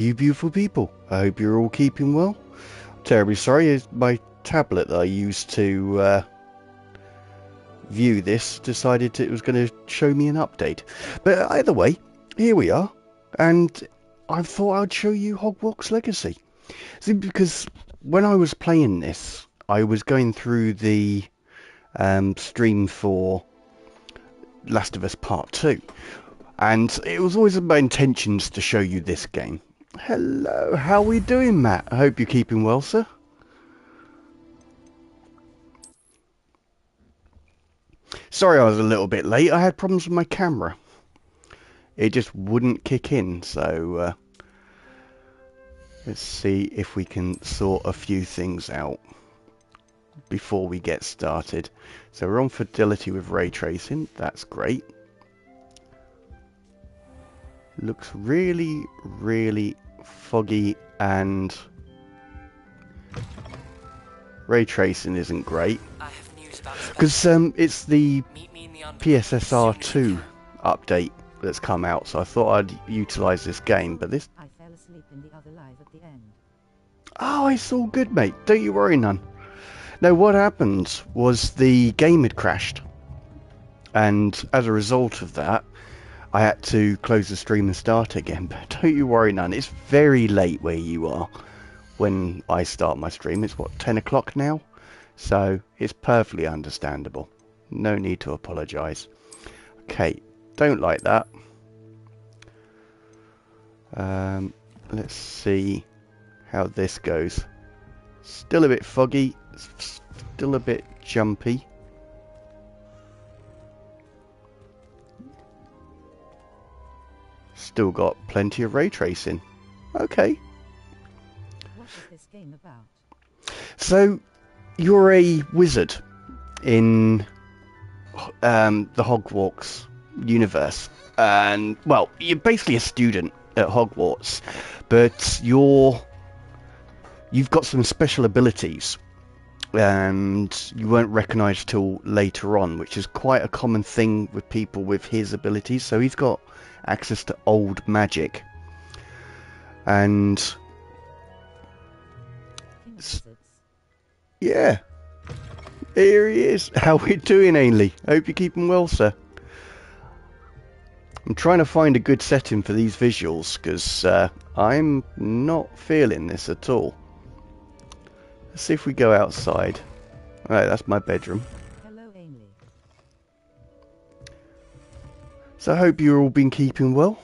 You beautiful people, I hope you're all keeping well. Terribly sorry, my tablet that I used to view this decided it was going to show me an update. But either way, here we are, and I thought I'd show you Hogwarts Legacy. See, because when I was playing this, I was going through the stream for Last of Us Part 2, and it was always my intentions to show you this game. Hello, how are we doing, Matt? I hope you're keeping well, sir. Sorry I was a little bit late. I had problems with my camera. It just wouldn't kick in, so let's see if we can sort a few things out before we get started. So we're on fidelity with ray tracing. That's great. Looks really, really foggy, and ray tracing isn't great because it's the PSSR2 update that's come out, so I thought I'd utilise this game, but this... I fell asleep in the other live at the end. Oh, it's all good, mate. Don't you worry none. No, what happened was the game had crashed, and as a result of that, I had to close the stream and start again, but don't you worry none. It's very late where you are when I start my stream. It's what, 10 o'clock now? So it's perfectly understandable. No need to apologise. Okay, don't like that. Let's see how this goes. Still a bit foggy, still a bit jumpy. Still got plenty of ray tracing. Okay. What is this game about? So, you're a wizard in the Hogwarts universe. And, well, you're basically a student at Hogwarts. But you've got some special abilities. And you weren't recognised till later on, which is quite a common thing with people with his abilities. So he's got access to old magic, and yeah, here he is. How we doing, Ainley? Hope you're keeping well, sir. I'm trying to find a good setting for these visuals because I'm not feeling this at all. Let's see if we go outside. Alright, that's my bedroom. Hello, Ainley. So I hope you've all been keeping well.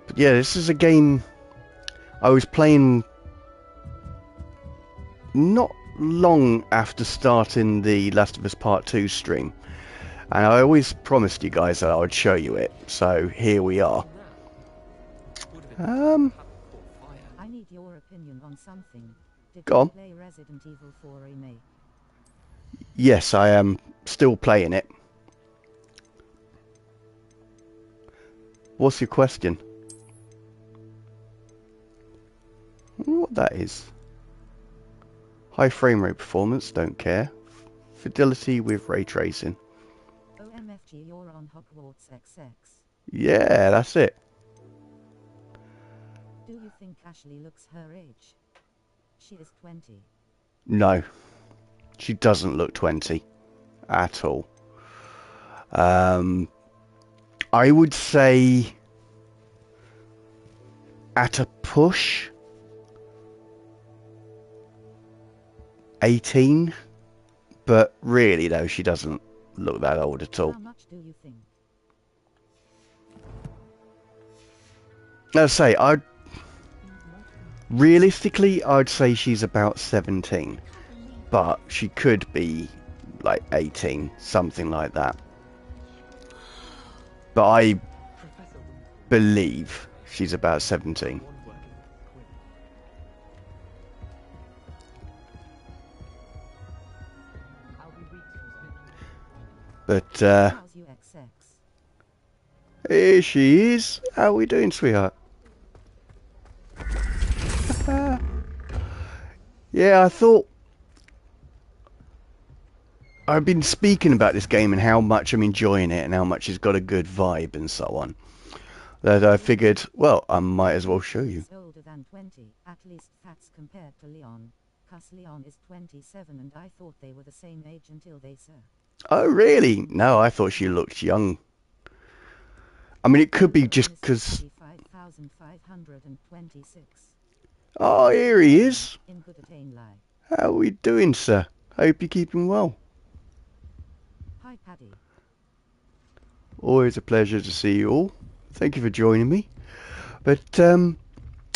But yeah, this is a game I was playing not long after starting the Last of Us Part 2 stream. And I always promised you guys that I would show you it. So here we are. I need your opinion on something. Did Go on. You play Resident Evil 4 remake? Yes, I am still playing it. What's your question? I wonder what that is. High frame rate performance, don't care. Fidelity with ray tracing. OMFG, you're on Hogwarts XX. Yeah, that's it. Do you think Ashley looks her age? She is 20. No, she doesn't look 20 at all. I would say at a push 18, but really though she doesn't look that old at all. How much do you think? Let's say realistically I'd say she's about 17, but she could be like 18, something like that. But I believe she's about 17. But here she is. How are we doing, sweetheart? Yeah, I thought I've been speaking about this game and how much I'm enjoying it and how much it's got a good vibe and so on, that I figured, well, I might as well show you. Is older than 20, at least that's compared to Leon. Cause Leon is 27 and I thought they were the same age until they sir. Oh, really? No, I thought she looked young. I mean, it could be just because... 55,526. Oh, here he is. In good attain lie. How are we doing, sir? Hope you're keeping well. Hi Paddy. Always a pleasure to see you all. Thank you for joining me. But,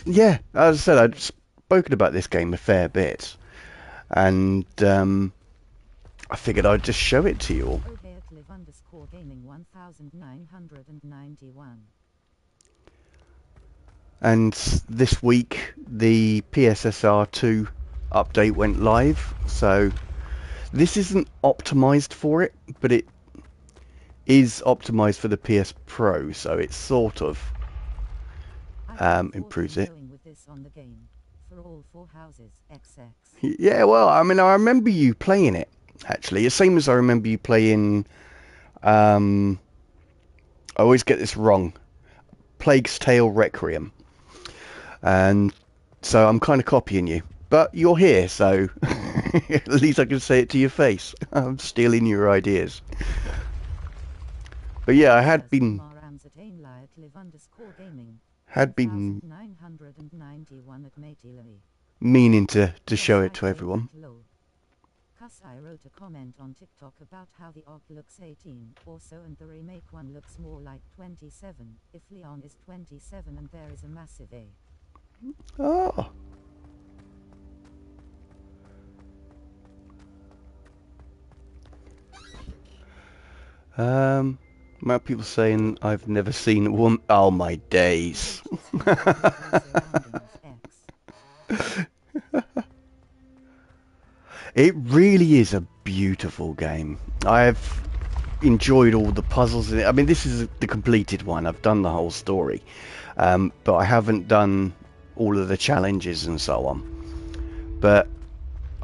yeah, as I said, I'd spoken about this game a fair bit. And, I figured I'd just show it to you all. Oh hey at live_gaming 1991. And this week, the PSSR2 update went live. So, this isn't optimized for it, but it is optimized for the PS Pro. So, it sort of improves it. With this on the game. For all 4 houses, XX. Yeah, well, I mean, I remember you playing it, actually. The same as I remember you playing, I always get this wrong, Plague's Tale Requiem. And so I'm kind of copying you. But you're here, so at least I can say it to your face. I'm stealing your ideas. But yeah, I had been meaning to show it to everyone. Cause I wrote a comment on TikTok about how the ARC looks 18 or so and the remake one looks more like 27. If Leon is 27 and there is a massive A. Oh. Amount of people saying I've never seen a woman. Oh my days. It really is a beautiful game. I've enjoyed all the puzzles in it. I mean, this is the completed one. I've done the whole story. But I haven't done all of the challenges and so on. But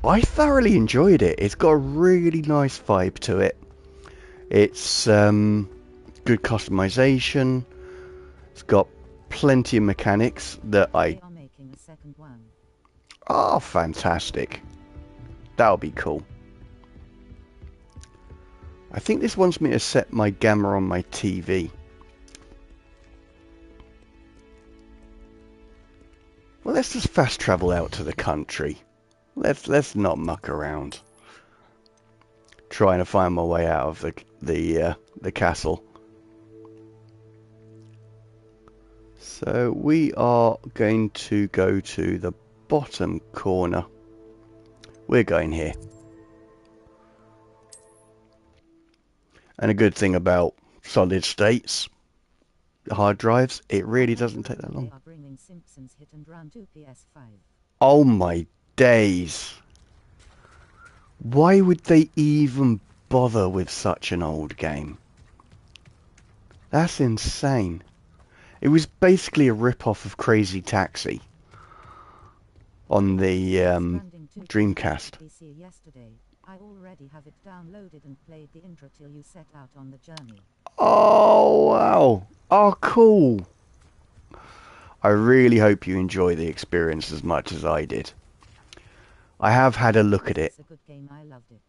I thoroughly enjoyed it. It's got a really nice vibe to it. It's good customization. It's got plenty of mechanics that They are making a second one. Oh, fantastic. That'll be cool. I think this wants me to set my gamma on my TV. Well, let's just fast travel out to the country. Let's not muck around. Trying to find my way out of the castle. So we are going to go to the bottom corner. We're going here. And a good thing about solid states, hard drives, it really doesn't take that long. Oh my days. Why would they even bother with such an old game? That's insane. It was basically a rip-off of Crazy Taxi on the Dreamcast. I already have it downloaded and played the intro till you set out on the journey. Oh, wow. Oh, cool. I really hope you enjoy the experience as much as I did. I have had a look at it. It's a good game. I loved it.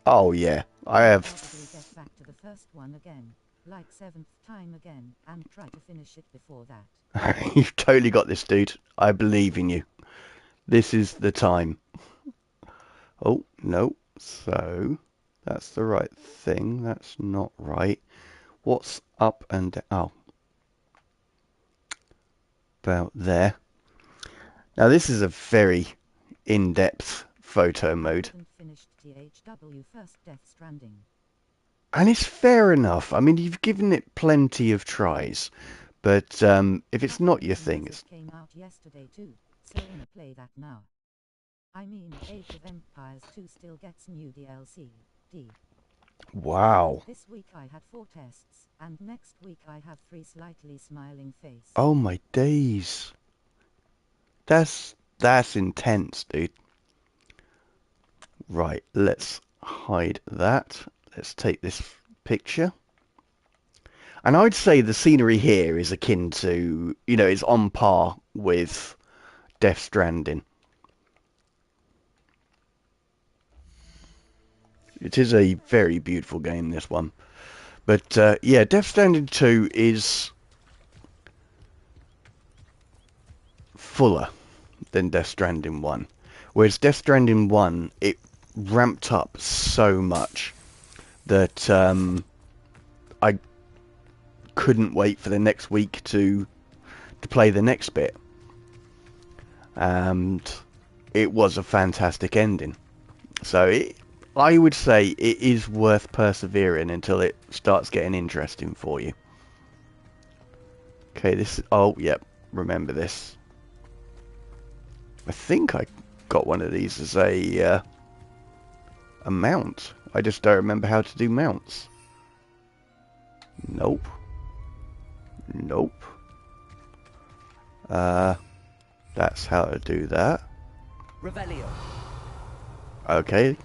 Oh, yeah. I have... Probably get back to the first one again, like 7th time again, and try to finish it before that. You've totally got this, dude. I believe in you. This is the time. Oh, no. So, that's the right thing. That's not right. What's up and down? Oh. About there. Now, this is a very in-depth photo mode. And it's fair enough. I mean, you've given it plenty of tries. But if it's not your thing... It's... came out yesterday too, so I'm gonna play that now. I mean, Age of Empires 2 still gets new DLC. Wow. This week I had 4 tests, and next week I have 3 slightly smiling face. Oh my days. That's intense, dude. Right, let's hide that. Let's take this picture. And I'd say the scenery here is akin to, you know, it's on par with Death Stranding. It is a very beautiful game, this one. But yeah, Death Stranding 2 is fuller than Death Stranding 1. Whereas Death Stranding 1, it ramped up so much that I couldn't wait for the next week to play the next bit. And it was a fantastic ending. So I would say it is worth persevering until it starts getting interesting for you. Okay, this... Oh, yep. Remember this. I think I got one of these as a mount. I just don't remember how to do mounts. Nope. Nope. That's how to do that. Revelio. Okay.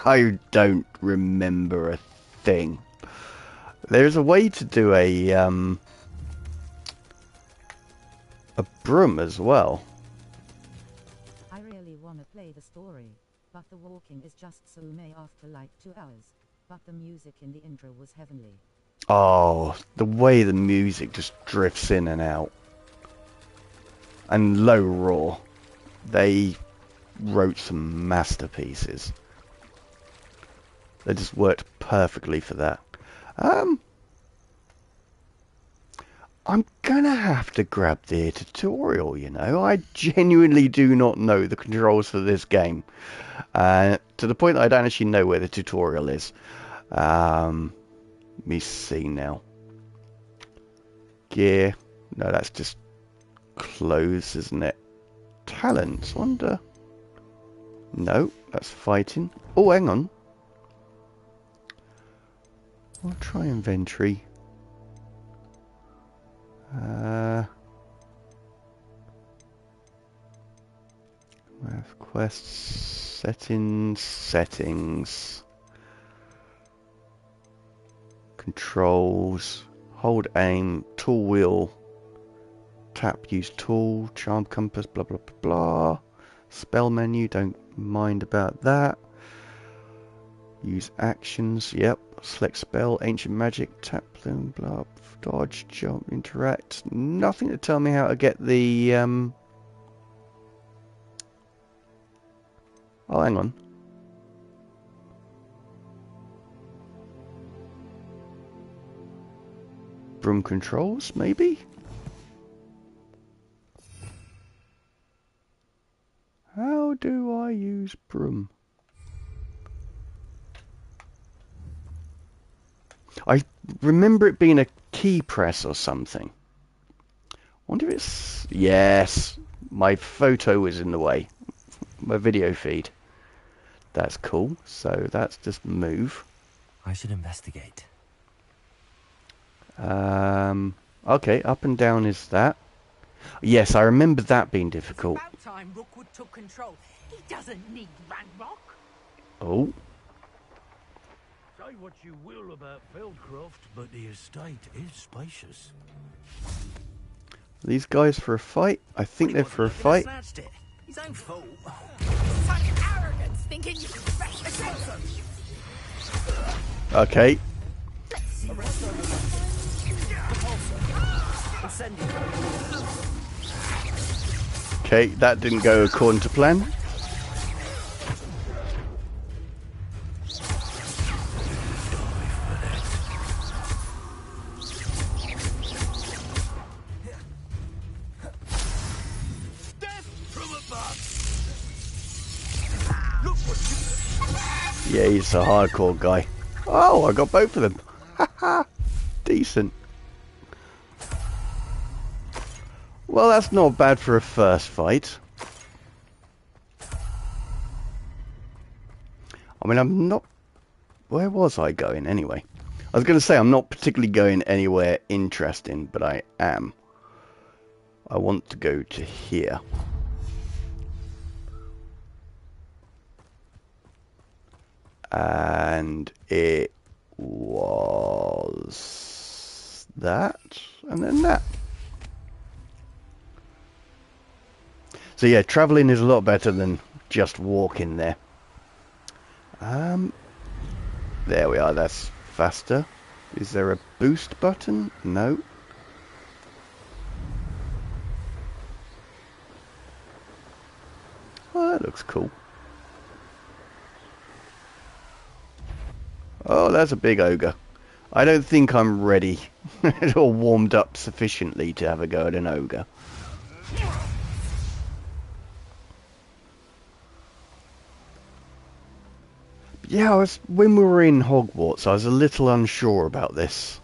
I don't remember a thing. There's a way to do a broom as well. I really wanna play the story, but the walking is just so meh after like 2 hours. But the music in the intro was heavenly. Oh, the way the music just drifts in and out. And low raw. They wrote some masterpieces. They just worked perfectly for that. I'm gonna have to grab the tutorial, you know. I genuinely do not know the controls for this game. To the point that I don't actually know where the tutorial is. Let me see now. Gear. No, that's just clothes, isn't it? Talents, wonder. No, that's fighting. Oh, hang on. I'll try inventory. Math quests, settings, controls, hold aim, tool wheel, tap use tool, charm compass, blah blah blah blah. Spell menu, don't mind about that. Use actions, yep. Select spell, ancient magic, tap them, blah, dodge, jump, interact. Nothing to tell me how to get the Oh, hang on. Broom controls, maybe? How do I use broom? I remember it being a key press or something. Wonder if it's... Yes! My photo was in the way. My video feed. That's cool. So that's just move. I should investigate. Okay, up and down is that. Yes, I remember that being difficult. It's about time Rookwood took control. He doesn't need Ranrock. Oh. Say what you will about Feldcroft, but the estate is spacious. These guys for a fight? I think they're for a fight. His own fault. Such arrogance, thinking you can fetch the Johnson. Okay. Okay, that didn't go according to plan. Yeah, he's a hardcore guy. Oh, I got both of them. Haha, decent. Well, that's not bad for a first fight. I mean, I'm not... Where was I going anyway? I was going to say I'm not particularly going anywhere interesting, but I am. I want to go to here. And it was that, and then that. So yeah, travelling is a lot better than just walking there. There we are, that's faster. Is there a boost button? No. Oh, that looks cool. Oh, that's a big ogre. I don't think I'm ready or warmed up sufficiently to have a go at an ogre. Yeah, when we were in Hogwarts, I was a little unsure about this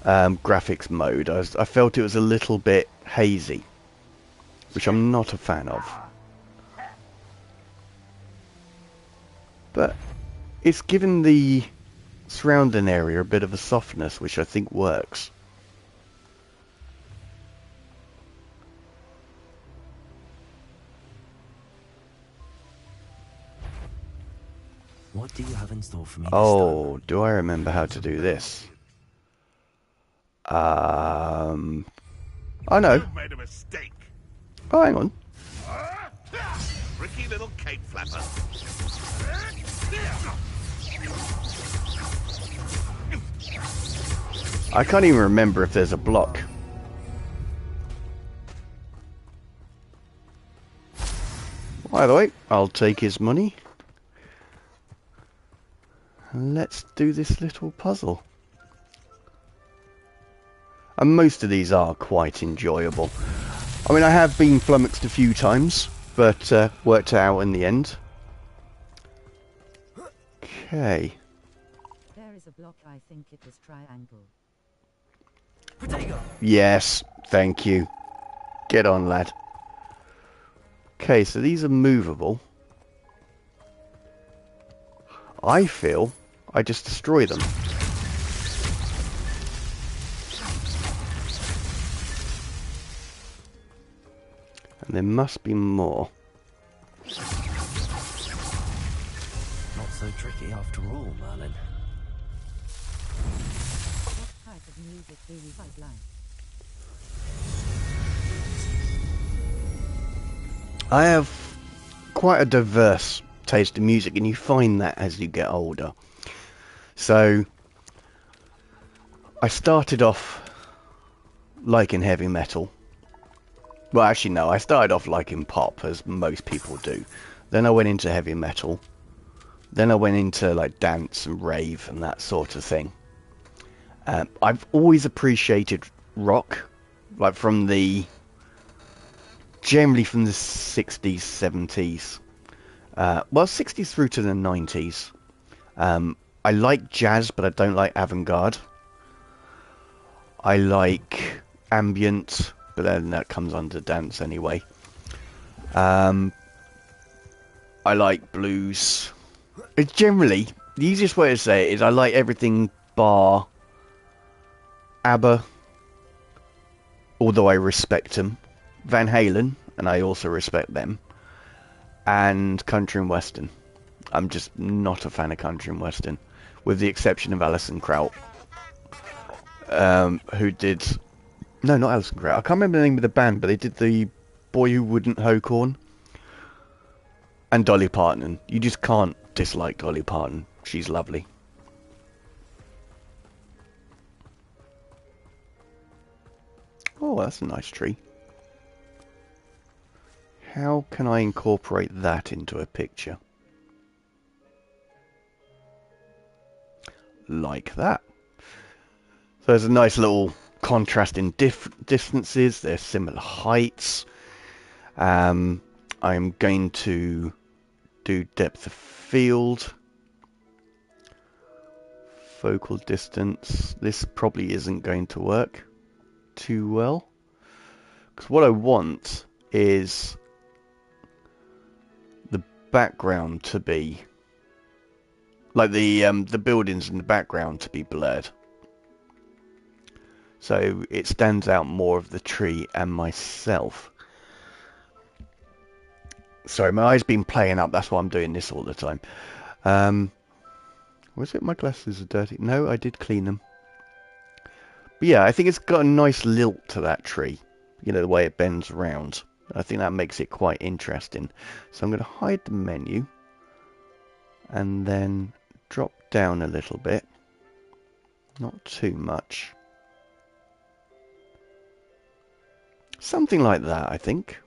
graphics mode. I felt it was a little bit hazy, which I'm not a fan of. But it's given the surrounding area a bit of a softness, which I think works. What do you have in store for me this Oh, do I remember how to do this? Oh no. You've made a mistake. Oh, hang on. Tricky little cape flapper. I can't even remember if there's a block. By the way, I'll take his money. And let's do this little puzzle. And most of these are quite enjoyable. I mean, I have been flummoxed a few times, but worked out in the end. Okay. There is a block, I think it is triangle. Potato. Yes, thank you. Get on, lad. Okay, so these are movable. I feel I just destroy them. And there must be more. Not so tricky after all, Merlin. What type of music do you guys like? I have quite a diverse taste in music, and you find that as you get older. So I started off liking heavy metal. Well, actually no, I started off liking pop, as most people do. Then I went into heavy metal. Then I went into like dance and rave and that sort of thing. I've always appreciated rock, like generally from the 60s, 70s. Well, 60s through to the 90s. I like jazz, but I don't like avant-garde. I like ambient, but then that comes under dance anyway. I like blues. It's generally, the easiest way to say it is I like everything bar ABBA, although I respect them. Van Halen, and I also respect them. And country and western. I'm just not a fan of country and western, with the exception of Alison Krauss, who did... No, not Alison Krauss. I can't remember the name of the band, but they did the Boy Who Wouldn't Hoe Corn. And Dolly Parton. You just can't dislike Dolly Parton. She's lovely. Oh, that's a nice tree. How can I incorporate that into a picture? Like that. So there's a nice little contrast in distances. They're similar heights. I'm going to do depth of field. Focal distance. This probably isn't going to work too well. Because what I want is the background to be... like the buildings in the background to be blurred. So it stands out more of the tree and myself. Sorry, my eye's been playing up, that's why I'm doing this all the time. Was it my glasses are dirty? No, I did clean them. But yeah, I think it's got a nice lilt to that tree. You know, the way it bends around. I think that makes it quite interesting. So I'm going to hide the menu. And then drop down a little bit. Not too much. Something like that, I think.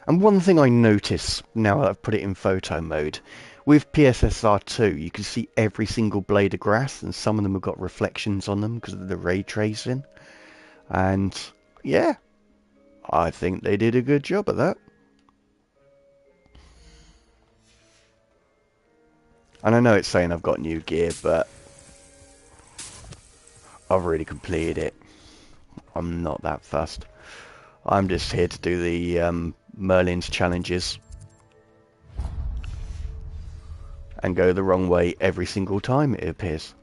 And one thing I notice now that I've put it in photo mode, with PSSR2 you can see every single blade of grass, and some of them have got reflections on them because of the ray tracing. And yeah, I think they did a good job at that. And I know it's saying I've got new gear, but I've already completed it. I'm not that fussed. I'm just here to do the Merlin's challenges. And go the wrong way every single time, it appears.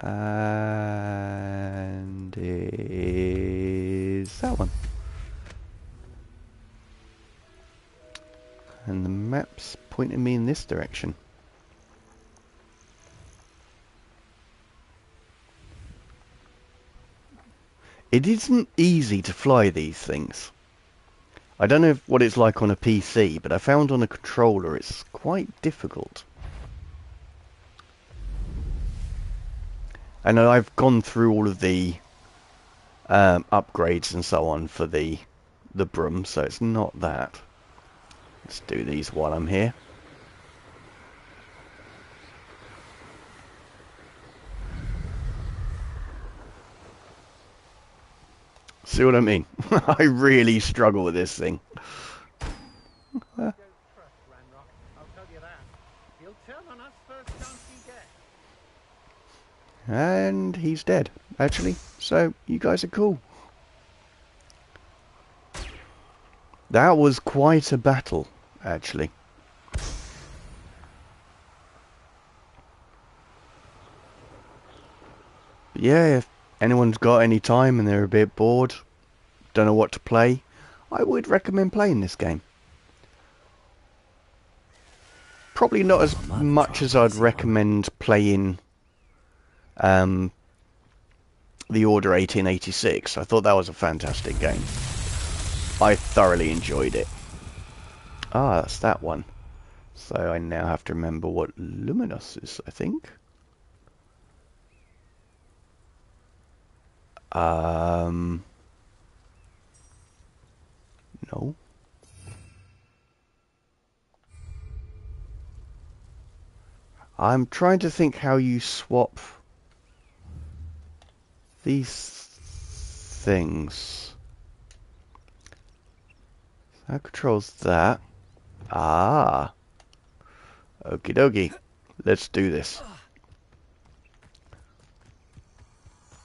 And is that one. And the map's pointing me in this direction. It isn't easy to fly these things. I don't know what it's like on a PC, but I found on a controller it's quite difficult. And I've gone through all of the upgrades and so on for the broom, so it's not that. Let's do these while I'm here. See what I mean? I really struggle with this thing. And he's dead, actually. So, you guys are cool. That was quite a battle, actually. But yeah, if anyone's got any time and they're a bit bored, don't know what to play, I would recommend playing this game. Probably not as much as I'd recommend playing the Order 1886. I thought that was a fantastic game. I thoroughly enjoyed it. Ah, that's that one. So I now have to remember what Luminous is, I think. No. I'm trying to think how you swap these things. That controls that. Ah. Okie dokie. Let's do this.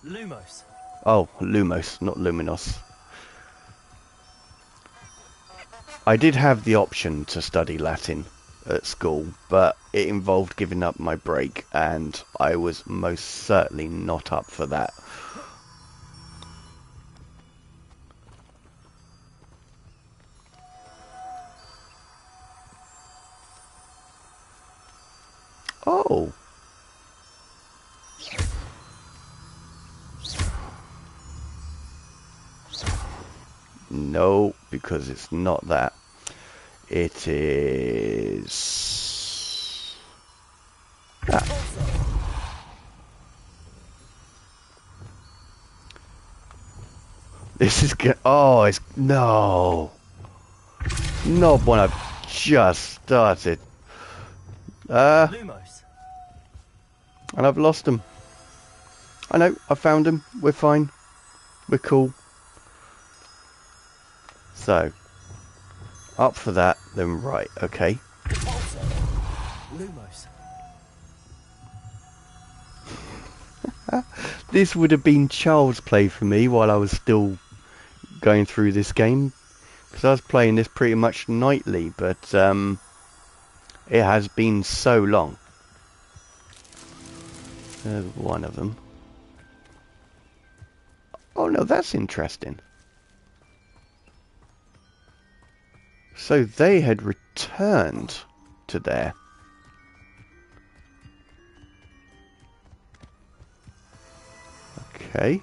Lumos. Oh, Lumos, not Luminos. I did have the option to study Latin at school, but it involved giving up my break, and I was most certainly not up for that. Oh. No, because it's not that. It is that. This is good. Oh, it's no. Not when I've just started. Lumos. And I've lost them. I know, I found them. We're fine. We're cool. So, up for that, then right, okay. Lumos. This would have been child's play for me while I was still going through this game. Because I was playing this pretty much nightly, but it has been so long. There's one of them. Oh no, that's interesting. So they had returned to there. Okay.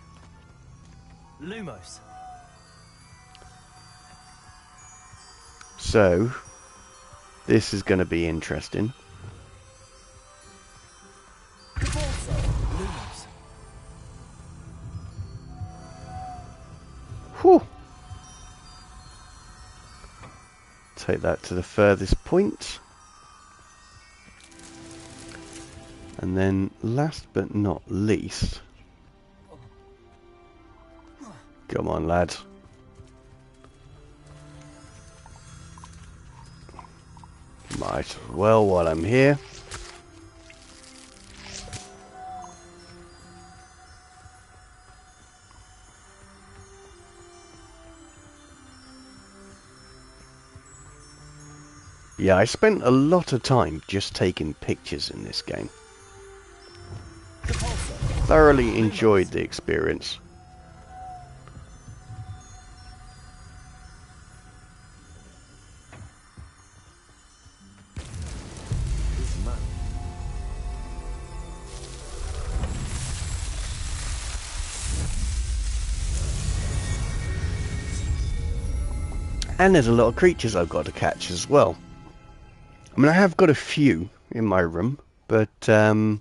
Lumos. So, this is going to be interesting. Lumos. Whew. Take that to the furthest point. And then, last but not least... Come on, lads. Might as well while I'm here. Yeah, I spent a lot of time just taking pictures in this game. Thoroughly enjoyed the experience. And there's a lot of creatures I've got to catch as well. I mean, I have got a few in my room, but I've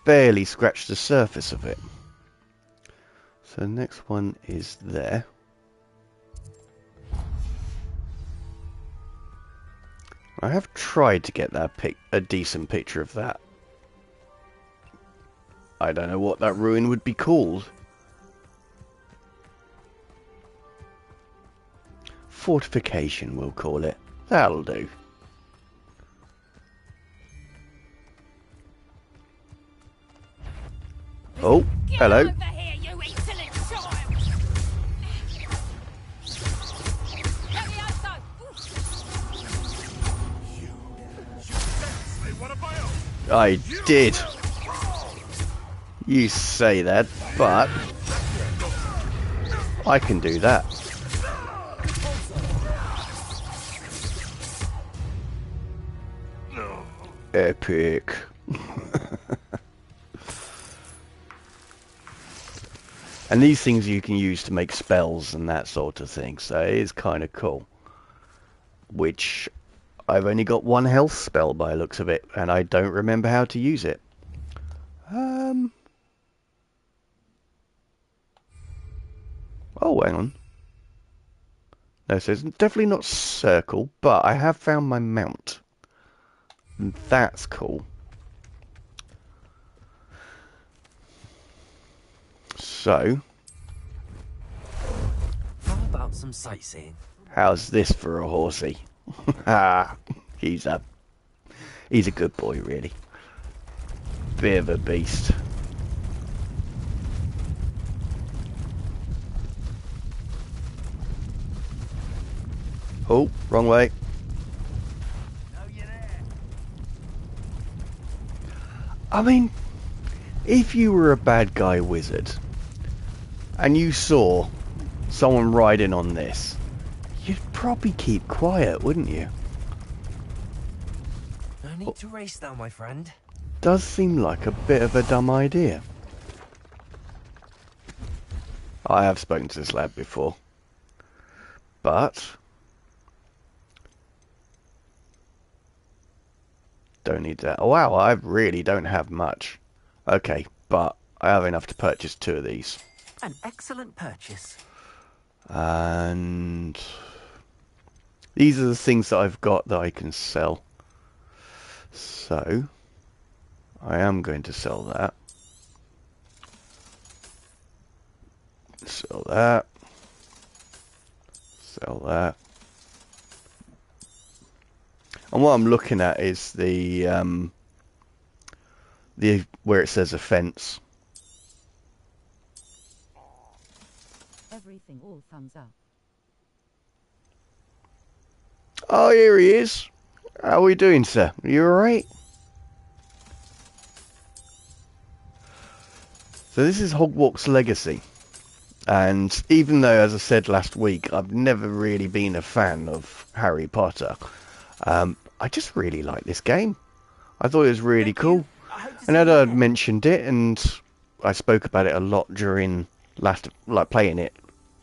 barely scratched the surface of it. So the next one is there. I have tried to get that a decent picture of that. I don't know what that ruin would be called. Fortification, we'll call it. That'll do. Oh, hello. Get over here, you insolent child! Levioso! They want to buy off. I did. You say that, but I can do that. Epic. And these things you can use to make spells and that sort of thing, so it is kind of cool. Which, I've only got one health spell by the looks of it, and I don't remember how to use it. Oh, hang on. No, so it's definitely not circle, but I have found my mount. And that's cool. So, How about some sightseeing? how's this for a horsey? Ah, he's a good boy, really. Bit of a beast. Oh, wrong way. I mean, if you were a bad guy wizard and you saw someone riding on this, you'd probably keep quiet, wouldn't you? No need to race now, my friend. Does seem like a bit of a dumb idea. I have spoken to this lad before, but don't need that. Oh, wow, I really don't have much. Okay, but I have enough to purchase 2 of these. An excellent purchase. And these are the things that I've got that I can sell. So I am going to sell that. Sell that. Sell that. And what I'm looking at is the where it says offense. Everything all thumbs up. Oh, here he is. How are we doing, sir? Are you alright? So this is Hogwarts Legacy. And even though, as I said last week, I've never really been a fan of Harry Potter, I just really like this game. I thought it was really cool. I know that I'd mentioned it, and I spoke about it a lot during playing it.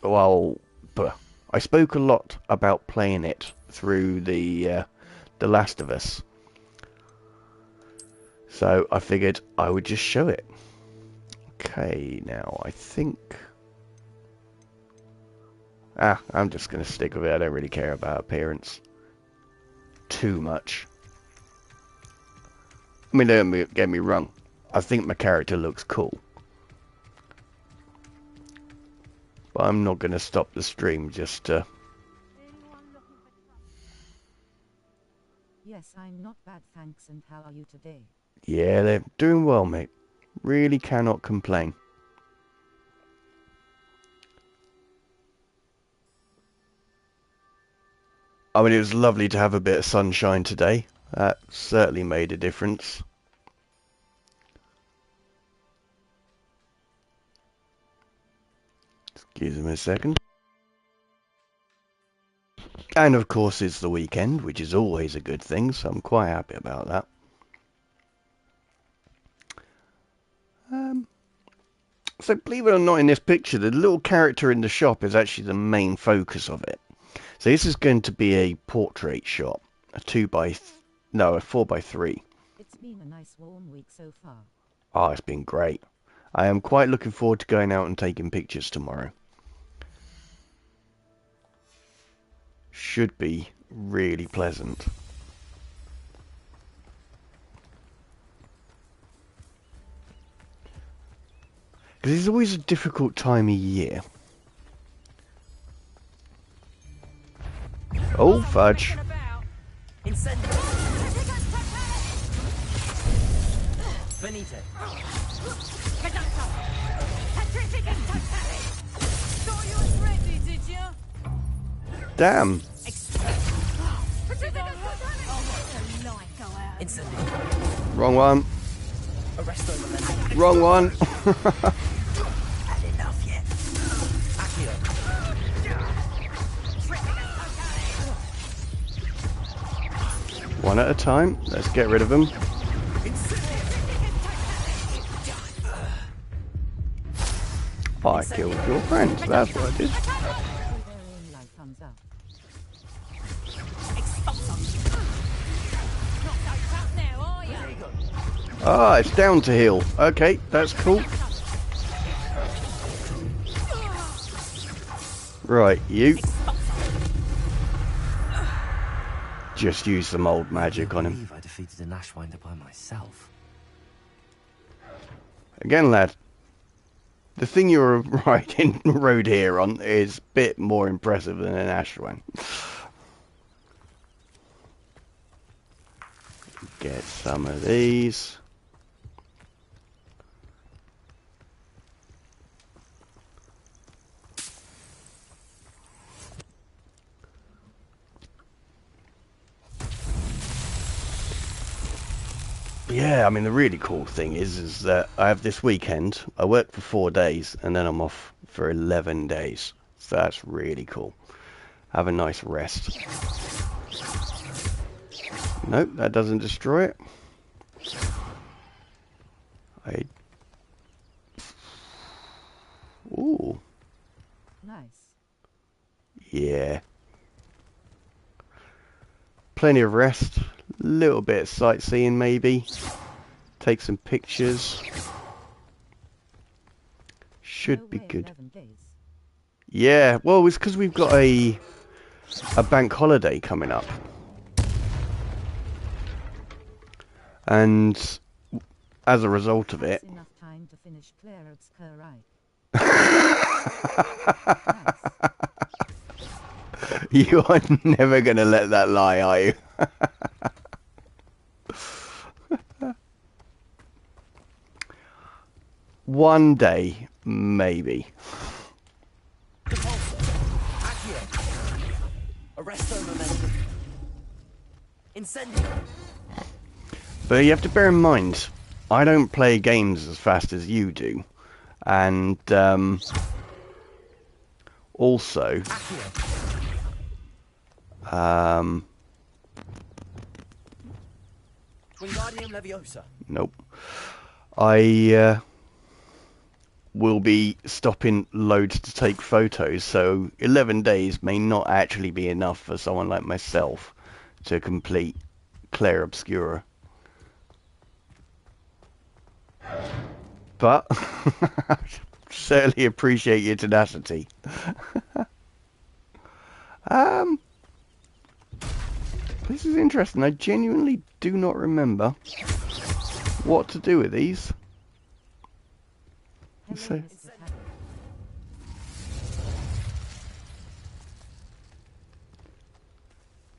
I spoke a lot about playing it through the Last of Us. So I figured I would just show it. Okay, now I think... I'm just going to stick with it. I don't really care about appearance too much. I mean, don't get me wrong. I think my character looks cool. But I'm not going to stop the stream just to... Yes, I'm not bad, thanks. And how are you today? Yeah, they're doing well, mate. Really cannot complain. I mean, it was lovely to have a bit of sunshine today. That certainly made a difference. Excuse me a second. And of course it's the weekend, which is always a good thing, so I'm quite happy about that. So believe it or not, in this picture, the little character in the shop is actually the main focus of it. So this is going to be a portrait shop, a 4x3. It's been a nice warm week so far. Oh, it's been great. I am quite looking forward to going out and taking pictures tomorrow. Should be really pleasant. Because it's always a difficult time of year. Oh, fudge. Damn. Wrong one. Wrong one. One at a time. Let's get rid of them. I killed your friend. That's what I did. Ah, it's down to heal. Okay, that's cool. Right, you. Just use some old magic on him. I defeated an Ashwinder by myself. Again, lad. The thing you're riding road here on is a bit more impressive than an Ashwinder. Get some of these. Yeah, I mean, the really cool thing is that I have this weekend. I work for 4 days, and then I'm off for 11 days. So that's really cool. Have a nice rest. Nope, that doesn't destroy it. Ooh. Nice. Yeah. Plenty of rest. Little bit of sightseeing maybe. Take some pictures. Should be good. Yeah, well, it's because we've got a bank holiday coming up. And as a result of it... enough time to finish Claire's curry. You are never going to let that lie, are you? One day, maybe. But you have to bear in mind, I don't play games as fast as you do. And Also, Wingardium Leviosa. nope. I will be stopping loads to take photos, so 11 days may not actually be enough for someone like myself to complete Claire Obscura. But certainly appreciate your tenacity. This is interesting. I genuinely do not remember what to do with these. So, Mr.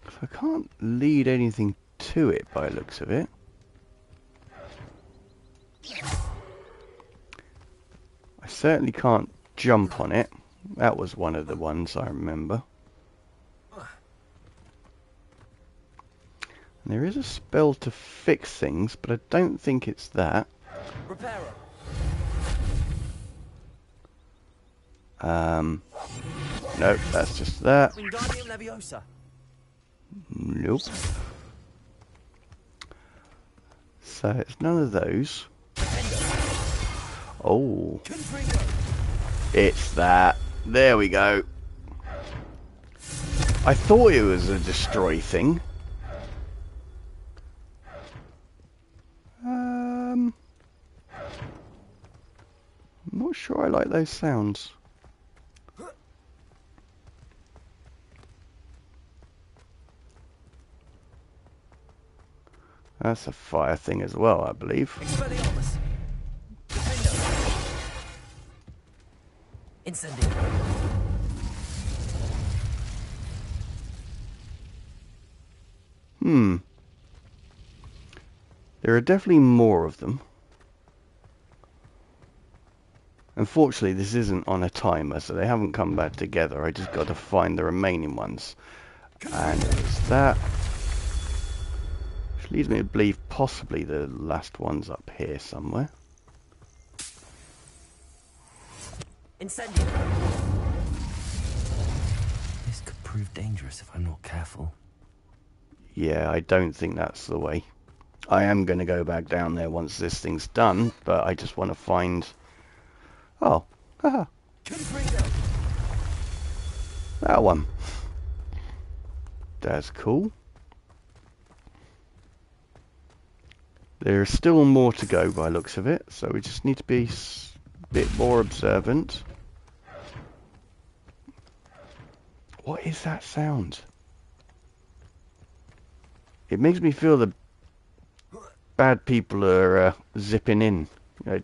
Paddock. I can't lead anything to it by the looks of it. I certainly can't jump on it. That was one of the ones I remember. And there is a spell to fix things, but I don't think it's that. Reparo. Nope, that's just that. Wingardium Leviosa. Nope. So it's none of those. Oh, Confringo. it's that. There we go. I thought it was a destroy thing. I'm not sure I like those sounds. That's a fire thing as well, I believe. Expelliarmus. Defendo. Incendio. There are definitely more of them. Unfortunately, this isn't on a timer, so they haven't come back together. I just got to find the remaining ones. And it's that. Which leads me to believe possibly the last one's up here somewhere. Incendio. This could prove dangerous if I'm not careful. Yeah, I don't think that's the way. I am going to go back down there once this thing's done, but I just want to find... Oh, haha, Confringo. that one. That's cool. There's still more to go by the looks of it, so we just need to be a bit more observant. What is that sound? It makes me feel the bad people are zipping in,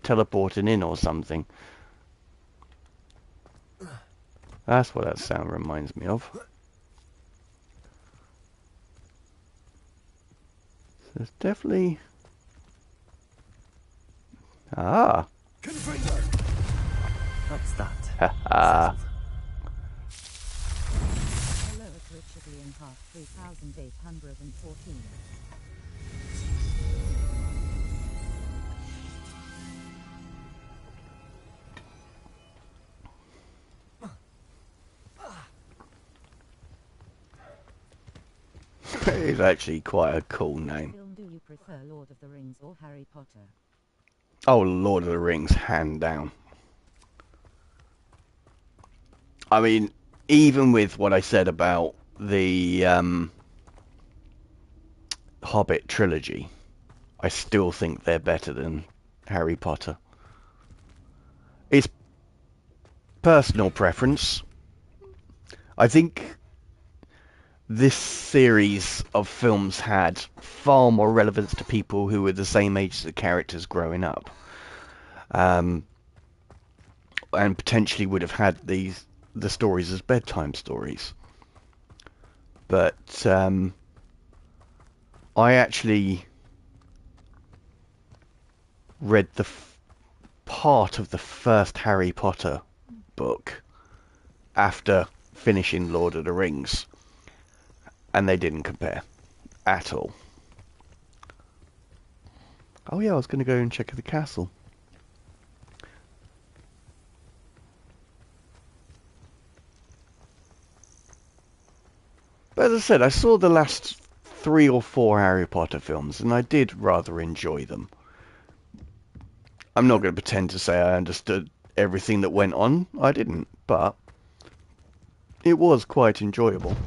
teleporting in or something. That's what that sound reminds me of. There's definitely... Ah! Confringo. That's that. Haha! Hello at Richard Lee and Hart 3814. It's actually quite a cool name. Film do you prefer Lord of the Rings or Harry Potter? Oh, Lord of the Rings, hand down. I mean, even with what I said about the Hobbit trilogy, I still think they're better than Harry Potter. It's personal preference. I think this series of films had far more relevance to people who were the same age as the characters growing up. And potentially would have had the stories as bedtime stories. But I actually read the part of the first Harry Potter book after finishing Lord of the Rings, and they didn't compare at all. Oh yeah, I was going to go and check the castle. But as I said, I saw the last 3 or 4 Harry Potter films, and I did rather enjoy them. I'm not going to pretend to say I understood everything that went on. I didn't, but it was quite enjoyable.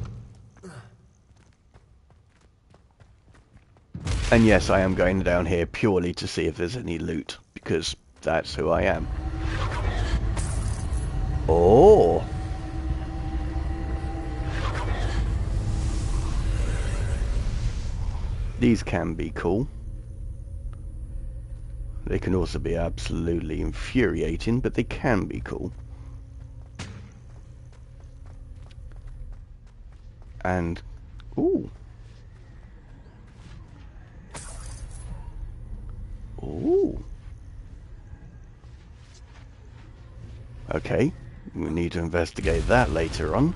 And yes, I am going down here purely to see if there's any loot, because that's who I am. Oh! These can be cool. They can also be absolutely infuriating, but they can be cool. And, ooh. Ooh. Okay, we need to investigate that later on.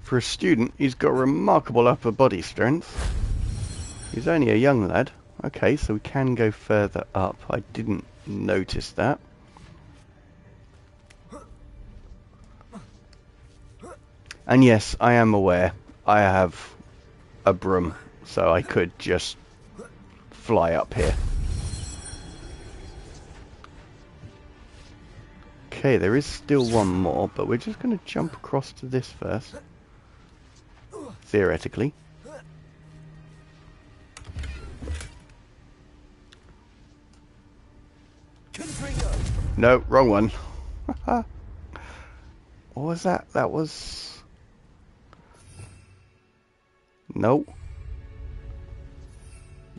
For a student, he's got remarkable upper body strength. He's only a young lad. Okay, so we can go further up. I didn't notice that. And yes, I am aware. I have a broom, so I could just fly up here. Okay, there is still one more, but we're just going to jump across to this first. Theoretically. No, wrong one. What was that? That was... Nope.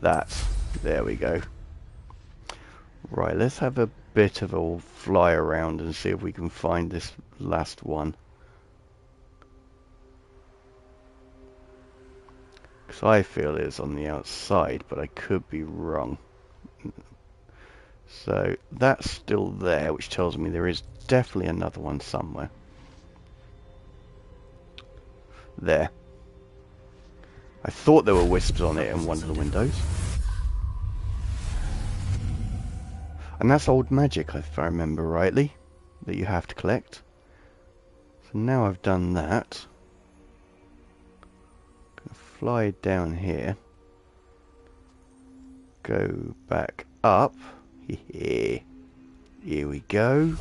That. There we go. Right, let's have a bit of a fly around and see if we can find this last one. Because I feel it's on the outside, but I could be wrong. So that's still there, which tells me there is definitely another one somewhere. There. I thought there were wisps on it in one of the windows. And that's old magic, if I remember rightly, that you have to collect. So now I've done that. Gonna fly down here. Go back up. Here we go.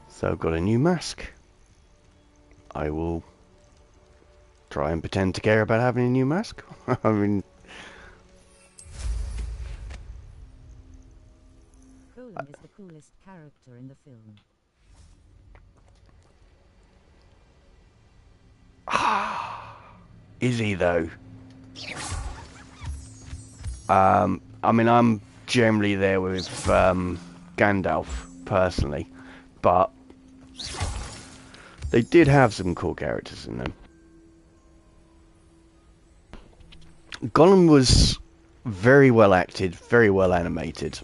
So I've got a new mask. I will try and pretend to care about having a new mask. I mean... Colin is the coolest character in the film. Is he though? I mean, I'm generally there with Gandalf personally, but they did have some cool characters in them. Gollum was very well acted, very well animated,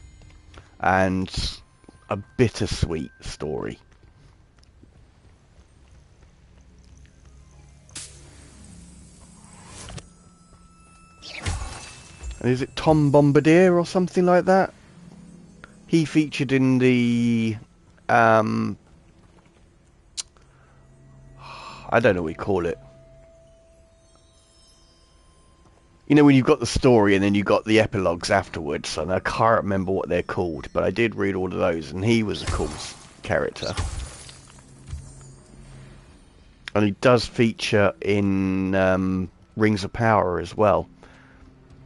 and a bittersweet story. And is it Tom Bombadil or something like that? He featured in the I don't know what we call it. You know, when you've got the story and then you've got the epilogues afterwards, and I can't remember what they're called, but I did read all of those, and he was a cool character. And he does feature in Rings of Power as well.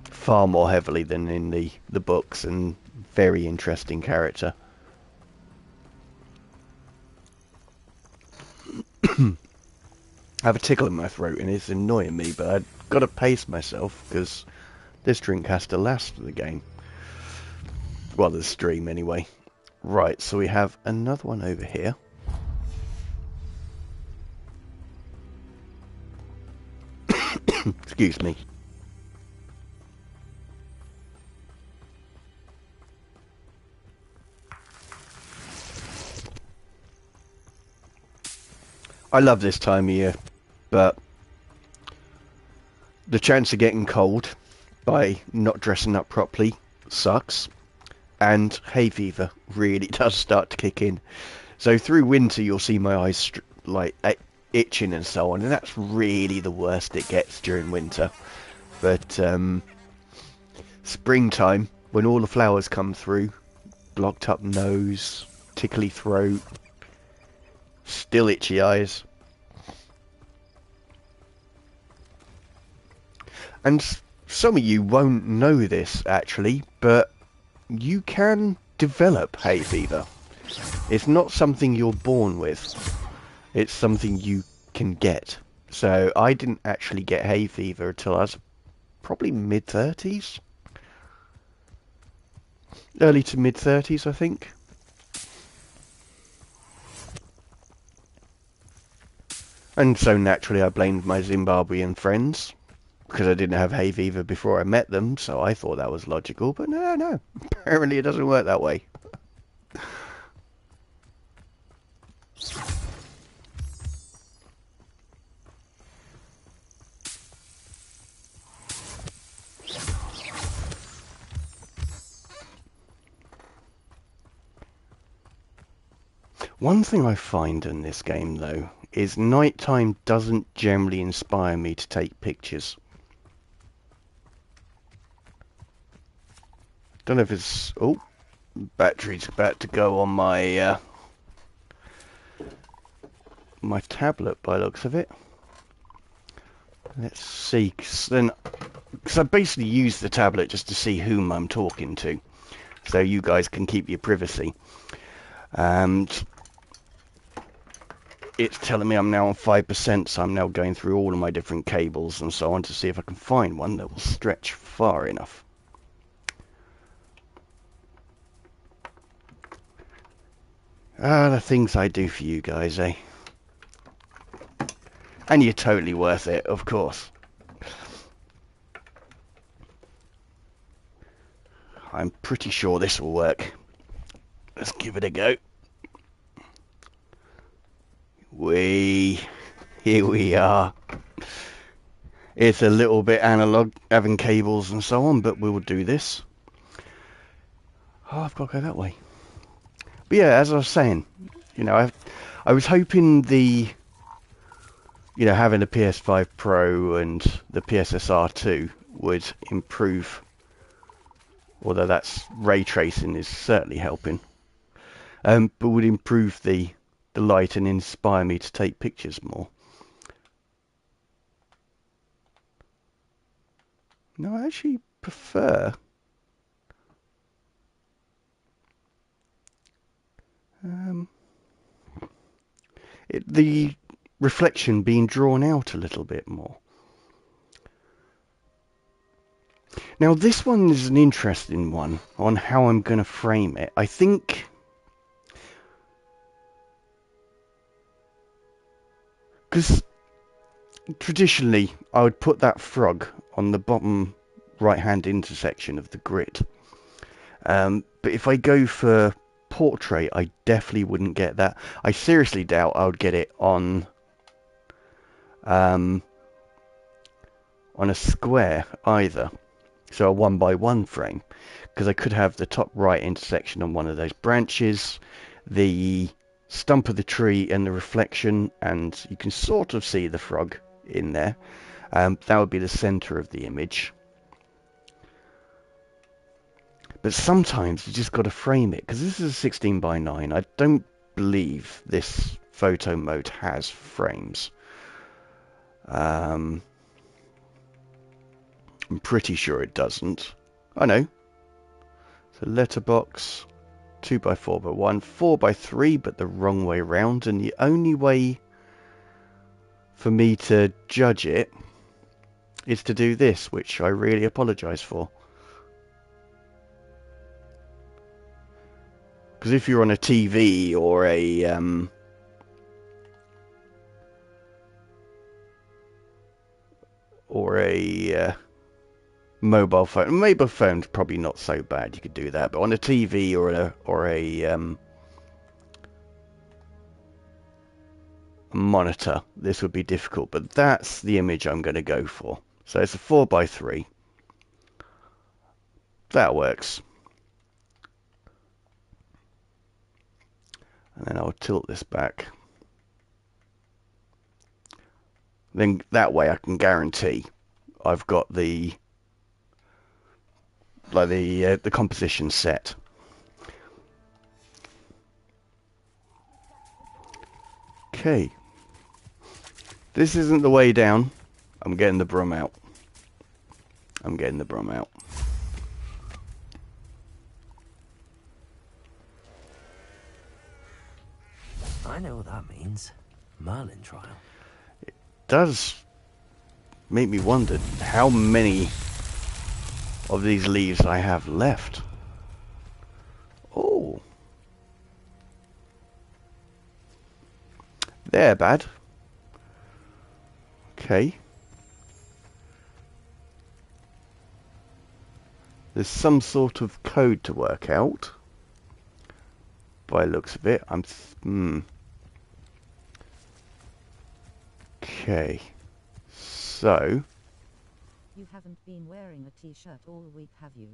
Far more heavily than in the books, and very interesting character. I have a tickle in my throat and it's annoying me, but I've got to pace myself because this drink has to last for the game. Well, the stream anyway. Right, so we have another one over here. Excuse me. I love this time of year, but the chance of getting cold by not dressing up properly sucks, and hay fever really does start to kick in. So through winter, you'll see my eyes itching and so on, and that's really the worst it gets during winter. But springtime, when all the flowers come through, blocked up nose, tickly throat, still itchy eyes. And some of you won't know this actually, but you can develop hay fever. It's not something you're born with. It's something you can get. So I didn't actually get hay fever until I was probably mid-30s. Early to mid-30s, I think. And so naturally I blamed my Zimbabwean friends, because I didn't have hay fever before I met them, so I thought that was logical, but no. Apparently it doesn't work that way. One thing I find in this game, though, is nighttime doesn't generally inspire me to take pictures. Don't know if it's... Oh, battery's about to go on my my tablet by the looks of it. Let's see, because I basically use the tablet just to see whom I'm talking to, so you guys can keep your privacy. And it's telling me I'm now on 5%, so I'm now going through all of my different cables and so on to see if I can find one that will stretch far enough. Ah, the things I do for you guys, eh? And you're totally worth it, of course. I'm pretty sure this will work. Let's give it a go. Here we are. It's a little bit analog, having cables and so on, but we will do this. Oh, I've got to go that way. But yeah, as I was saying, you know, I was hoping having the PS5 Pro and the PSSR 2 would improve, although that's ray tracing is certainly helping, but would improve the light and inspire me to take pictures more. No, I actually prefer the reflection being drawn out a little bit more. Now this one is an interesting one on how I'm going to frame it. I think because traditionally I would put that frog on the bottom right hand intersection of the grid, but if I go for portrait I definitely wouldn't get that. I seriously doubt I would get it on a square either, so a 1x1 frame, because I could have the top right intersection on one of those branches, the stump of the tree and the reflection, and you can sort of see the frog in there. That would be the center of the image. But sometimes you just got to frame it, because this is a 16:9. I don't believe this photo mode has frames. I'm pretty sure it doesn't. I know. So letterbox, 2x4x1, 4x3, but the wrong way round. And the only way for me to judge it is to do this, which I really apologise for. Because if you're on a TV or a mobile phone's probably not so bad, you could do that, but on a TV or a monitor this would be difficult. But that's the image I'm going to go for. So it's a 4x3. That works. And then I'll tilt this back. Then that way I can guarantee I've got the composition set. Okay. This isn't the way down. I'm getting the broom out. I'm getting the broom out. I know what that means. Merlin trial. Does make me wonder how many of these leaves I have left. Oh. They're bad. Okay. There's some sort of code to work out. By the looks of it, Okay. So. You haven't been wearing a t-shirt all week, have you?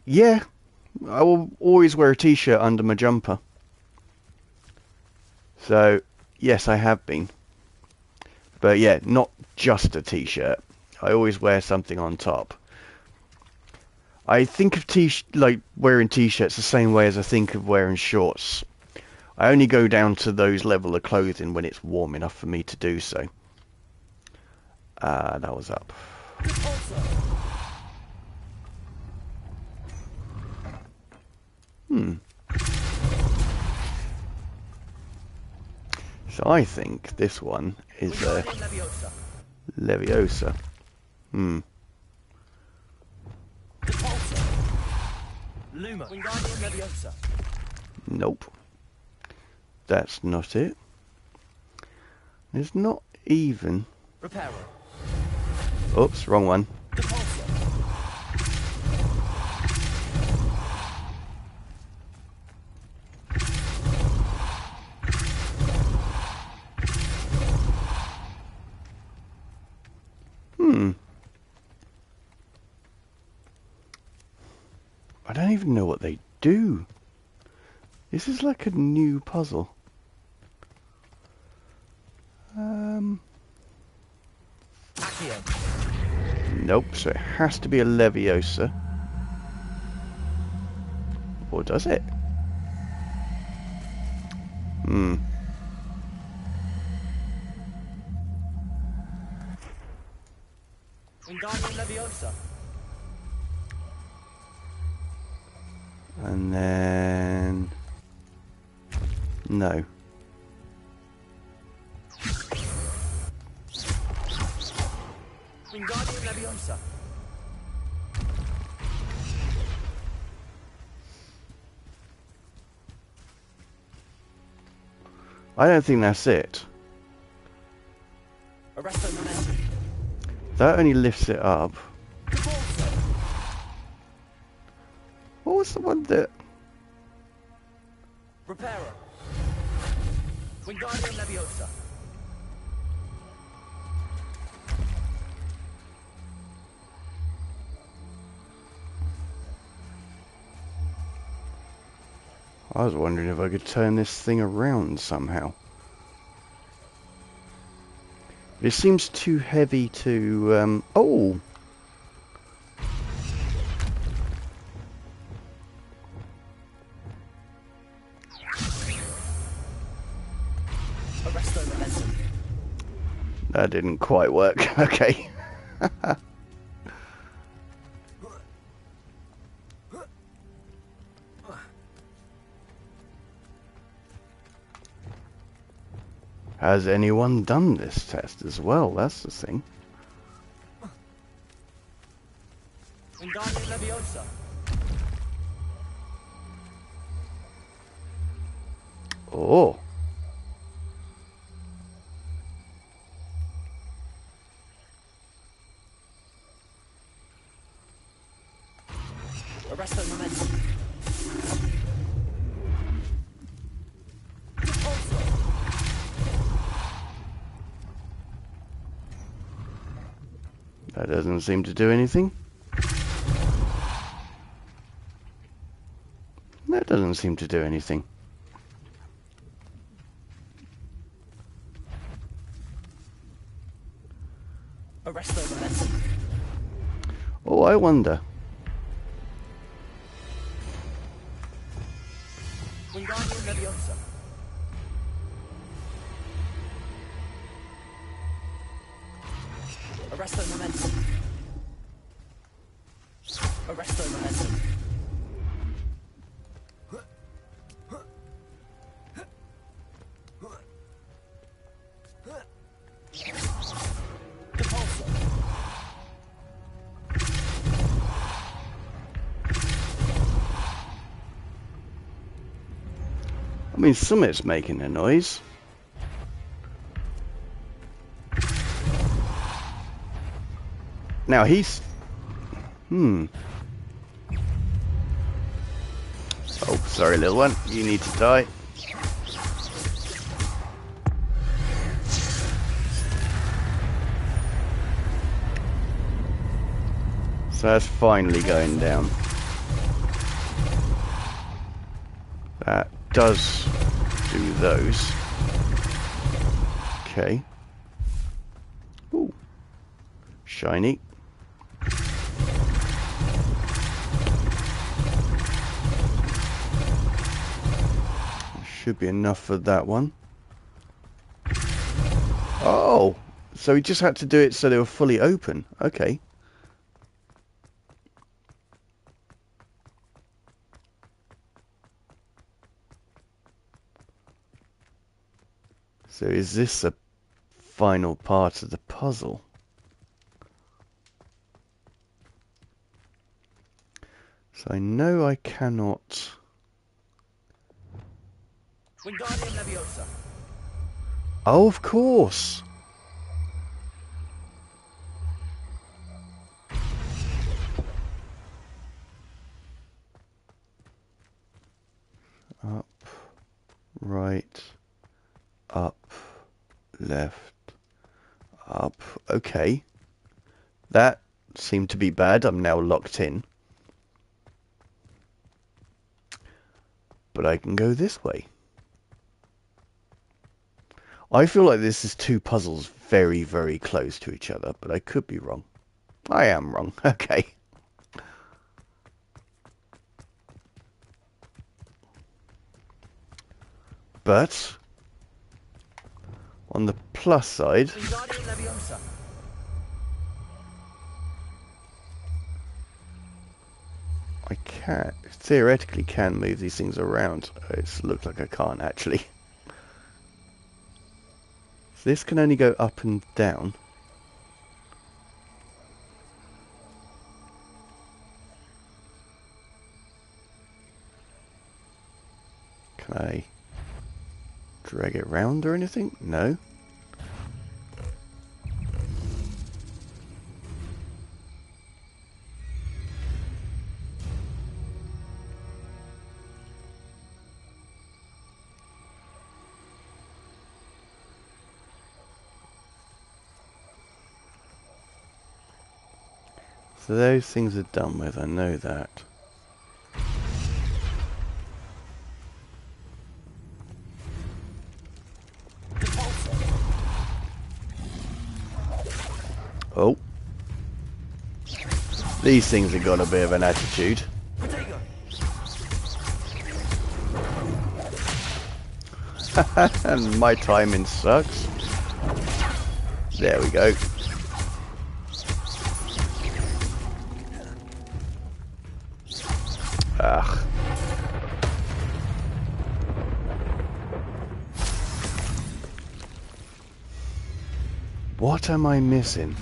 Yeah. I will always wear a t-shirt under my jumper. So, yes, I have been. But yeah, not just a t-shirt. I always wear something on top. I think of wearing t-shirts the same way as I think of wearing shorts. I only go down to those level of clothing when it's warm enough for me to do so. That was up. So I think this one is a Leviosa. Nope. That's not it. It's not even. Oops, wrong one. I don't even know what they do. This is like a new puzzle. Nope, so it has to be a Leviosa. Or does it? And then... no. I don't think that's it. That only lifts it up. What was the one that... I was wondering if I could turn this thing around somehow. It seems too heavy to... oh! That didn't quite work. Okay. Has anyone done this test as well? That's the thing. Oh. That doesn't seem to do anything. That doesn't seem to do anything. Arresto momentum. Oh, I wonder. Wingardium Leviosa. Arresto momentum. Arresto momentum. Depulso. I mean, Summit's making a noise. Now he's... Oh, sorry, little one. You need to die. So that's finally going down. That does do those. Okay. Ooh. Shiny. Should be enough for that one. Oh! So he just had to do it so they were fully open. Okay. So is this a final part of the puzzle? So I know I cannot... Wingardium Leviosa. Oh, of course! Up, right, up, left, up. Okay. That seemed to be bad. I'm now locked in. But I can go this way. I feel like this is two puzzles very, very close to each other, but I could be wrong. I am wrong. Okay. But on the plus side, Wingardium Leviosa. I theoretically can move these things around. It looks like I can't actually. So this can only go up and down. Can I drag it round or anything? No. So those things are done with, I know that. Oh. These things have got a bit of an attitude. And my timing sucks. There we go. Ugh. What am I missing?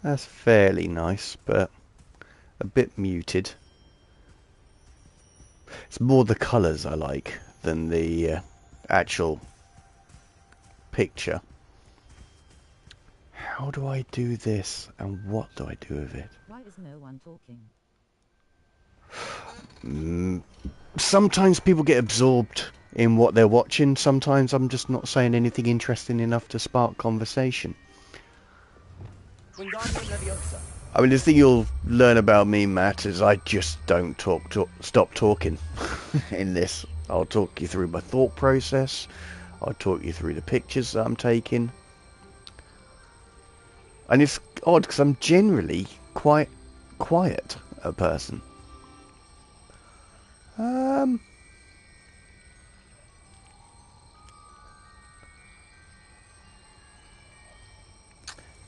That's fairly nice, but a bit muted. It's more the colours I like than the actual picture. How do I do this, and what do I do with it? Why is no one talking? Sometimes people get absorbed in what they're watching. Sometimes I'm just not saying anything interesting enough to spark conversation. I mean, the thing you'll learn about me, Matt, is I just don't stop talking in this. I'll talk you through my thought process. I'll talk you through the pictures that I'm taking. And it's odd because I'm generally quite quiet a person.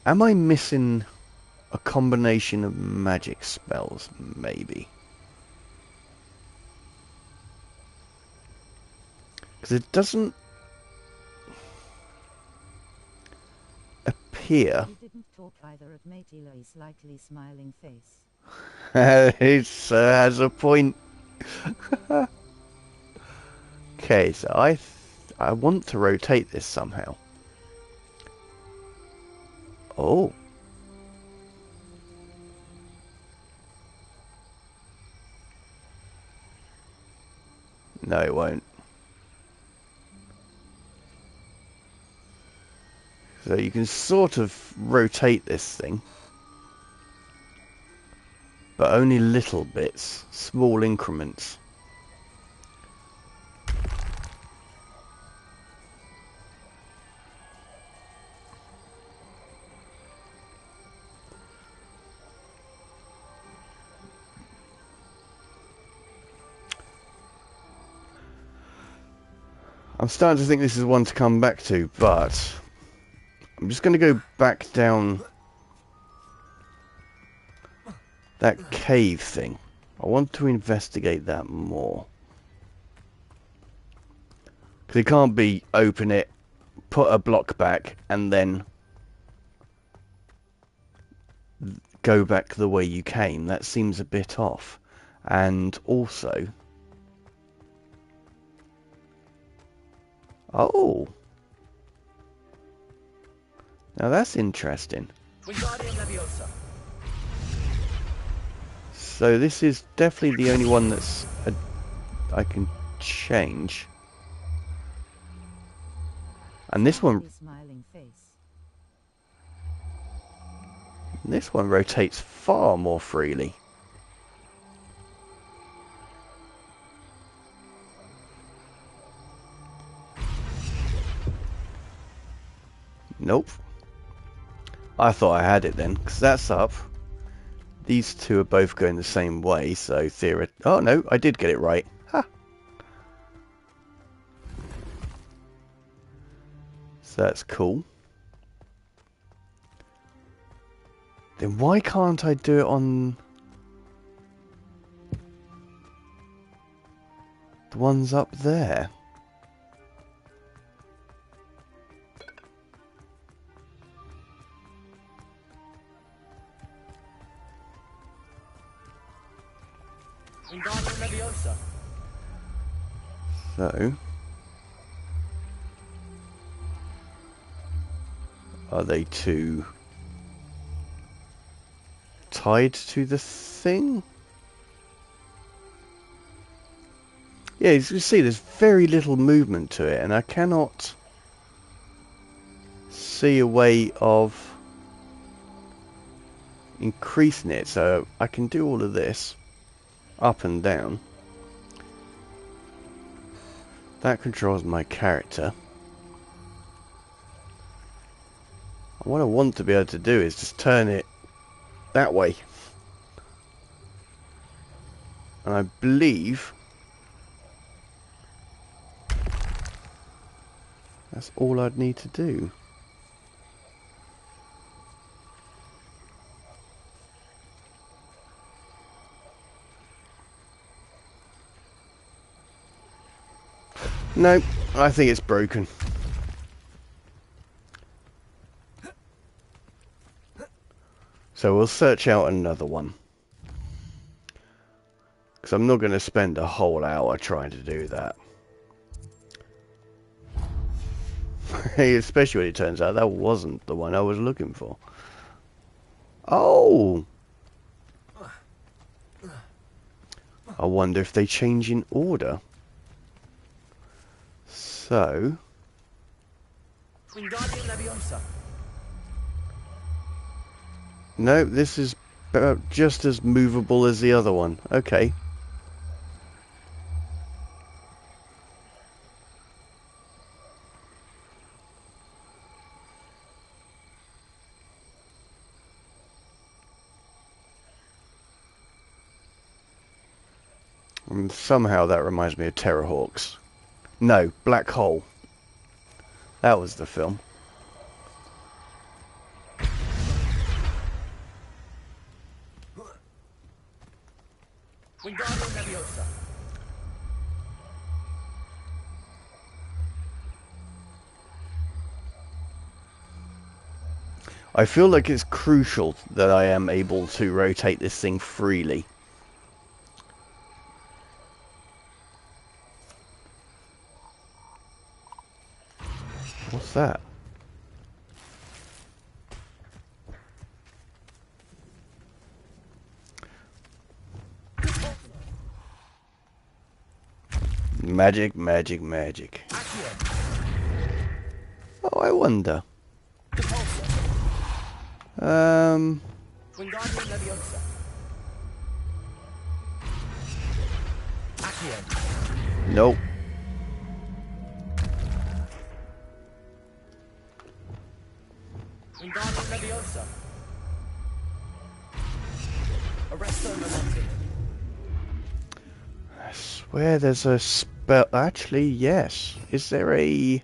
Am I missing a combination of magic spells, maybe? Because it doesn't appear. You didn't talk either at Matelo's likely smiling face. It has a point. Okay, so I want to rotate this somehow. Oh. No, it won't. So you can sort of rotate this thing, but only little bits, small increments. I'm starting to think this is one to come back to, but I'm just going to go back down that cave thing. I want to investigate that more. Because it can't be open it, put a block back, and then go back the way you came. That seems a bit off. And also... Oh! Now that's interesting. So this is definitely the only one that's I can change. And this one rotates far more freely. Nope. I thought I had it then, because that's up. These two are both going the same way, so theoretically... Oh no, I did get it right. Ha! So that's cool. Then why can't I do it on... the ones up there? So, are they two tied to the thing? Yeah, as you can see, there's very little movement to it, and I cannot see a way of increasing it. So I can do all of this up and down. That controls my character. And what I want to be able to do is just turn it that way. And I believe that's all I'd need to do. No, I think it's broken. So we'll search out another one. Because I'm not going to spend a whole hour trying to do that. Especially when it turns out that wasn't the one I was looking for. Oh! I wonder if they change in order. So... Wingardium Leviosa. No, this is about just as movable as the other one. Okay. And somehow that reminds me of Terrorhawks. No, Black Hole. That was the film. Wingardium Leviosa. I feel like it's crucial that I am able to rotate this thing freely. What's that? Magic, magic, magic. Oh, I wonder. Wingardium Leviosa. Accio. Nope. Wingardium Leviosa. Arresto Memonti. I swear there's a spell. Actually, yes. Is there a...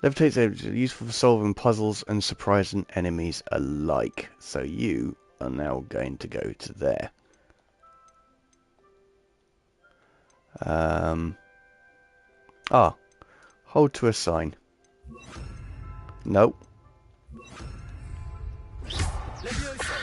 Levitates are useful for solving puzzles and surprising enemies alike. So you are now going to go to there. Hold to assign. Nope. Leviosa.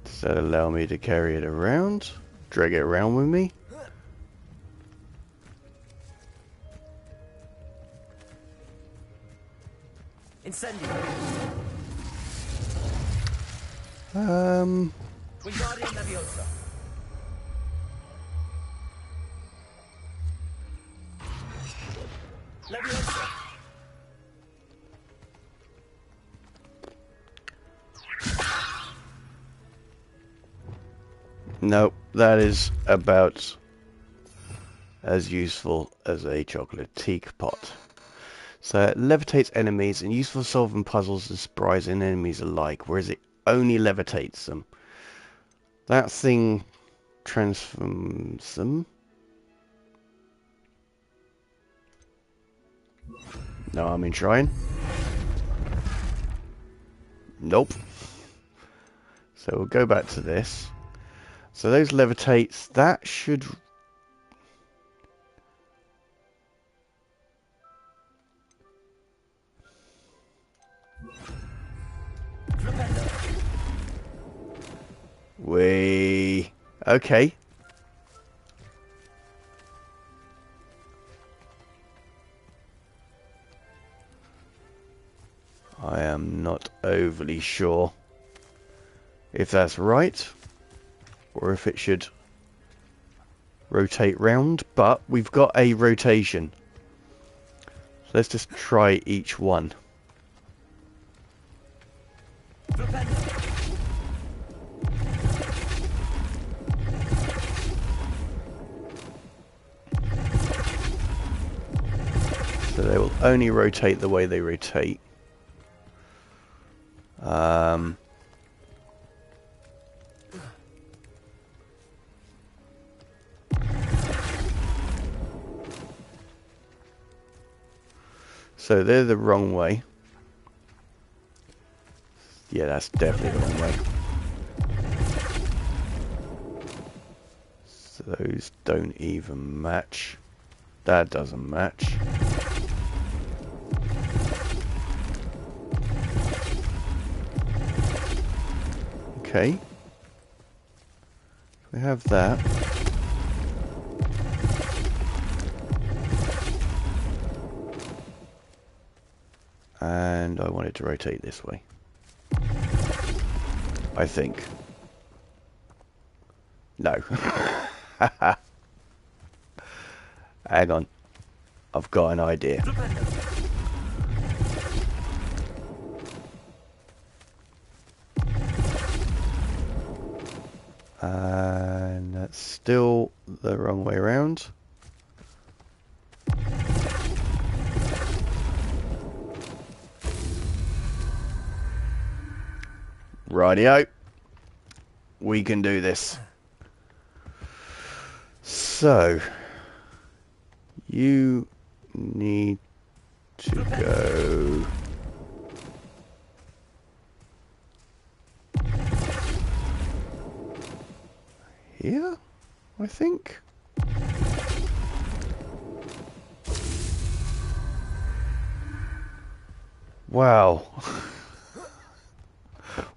Does that allow me to carry it around? Drag it around with me? Incendio. Wingardium Leviosa. Leviosa. Nope, that is about as useful as a chocolate teapot. So it levitates enemies and useful for solving puzzles and surprising enemies alike, whereas it only levitates them. That thing transforms them. No, I mean trying. Nope. So we'll go back to this. So those levitates, that should... Okay. I am not overly sure if that's right, or if it should rotate round, but we've got a rotation. So let's just try each one. So they will only rotate the way they rotate. So they're the wrong way. Yeah, that's definitely the wrong way. Those don't even match. That doesn't match. Okay. We have that. And I want it to rotate this way. I think. No. Hang on. I've got an idea. And that's still the wrong way around. Rightio. We can do this. So, you need to go here, I think. Wow.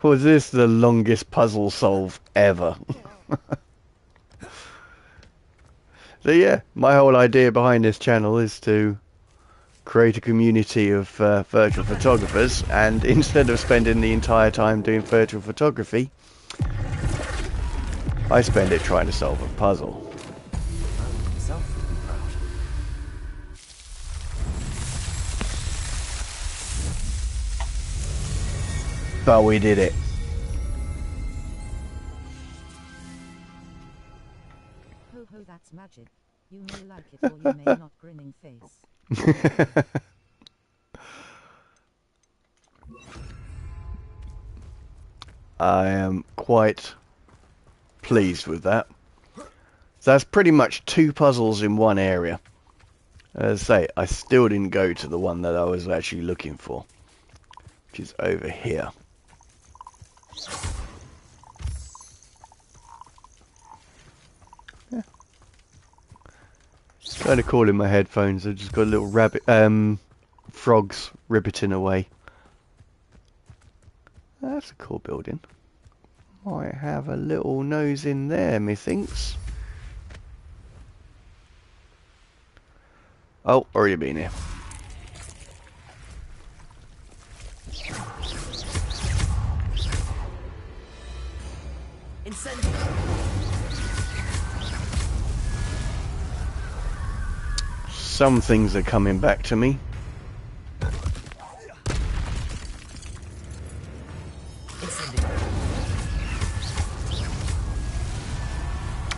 Was this the longest puzzle solve ever? So yeah, my whole idea behind this channel is to create a community of virtual photographers, and instead of spending the entire time doing virtual photography, I spend it trying to solve a puzzle. Alan himself would be proud. But we did it. Ho ho, that's magic. You may like it or you may not. Grinning face. I am quite pleased with that. So that's pretty much 2 puzzles in one area. As I say, I still didn't go to the one that I was actually looking for, which is over here. Yeah. Kind of cool in my headphones. I've just got a little rabbit, frogs ribbiting away. That's a cool building. Might have a little nose in there, methinks. Oh, already been here. Incendio. Some things are coming back to me.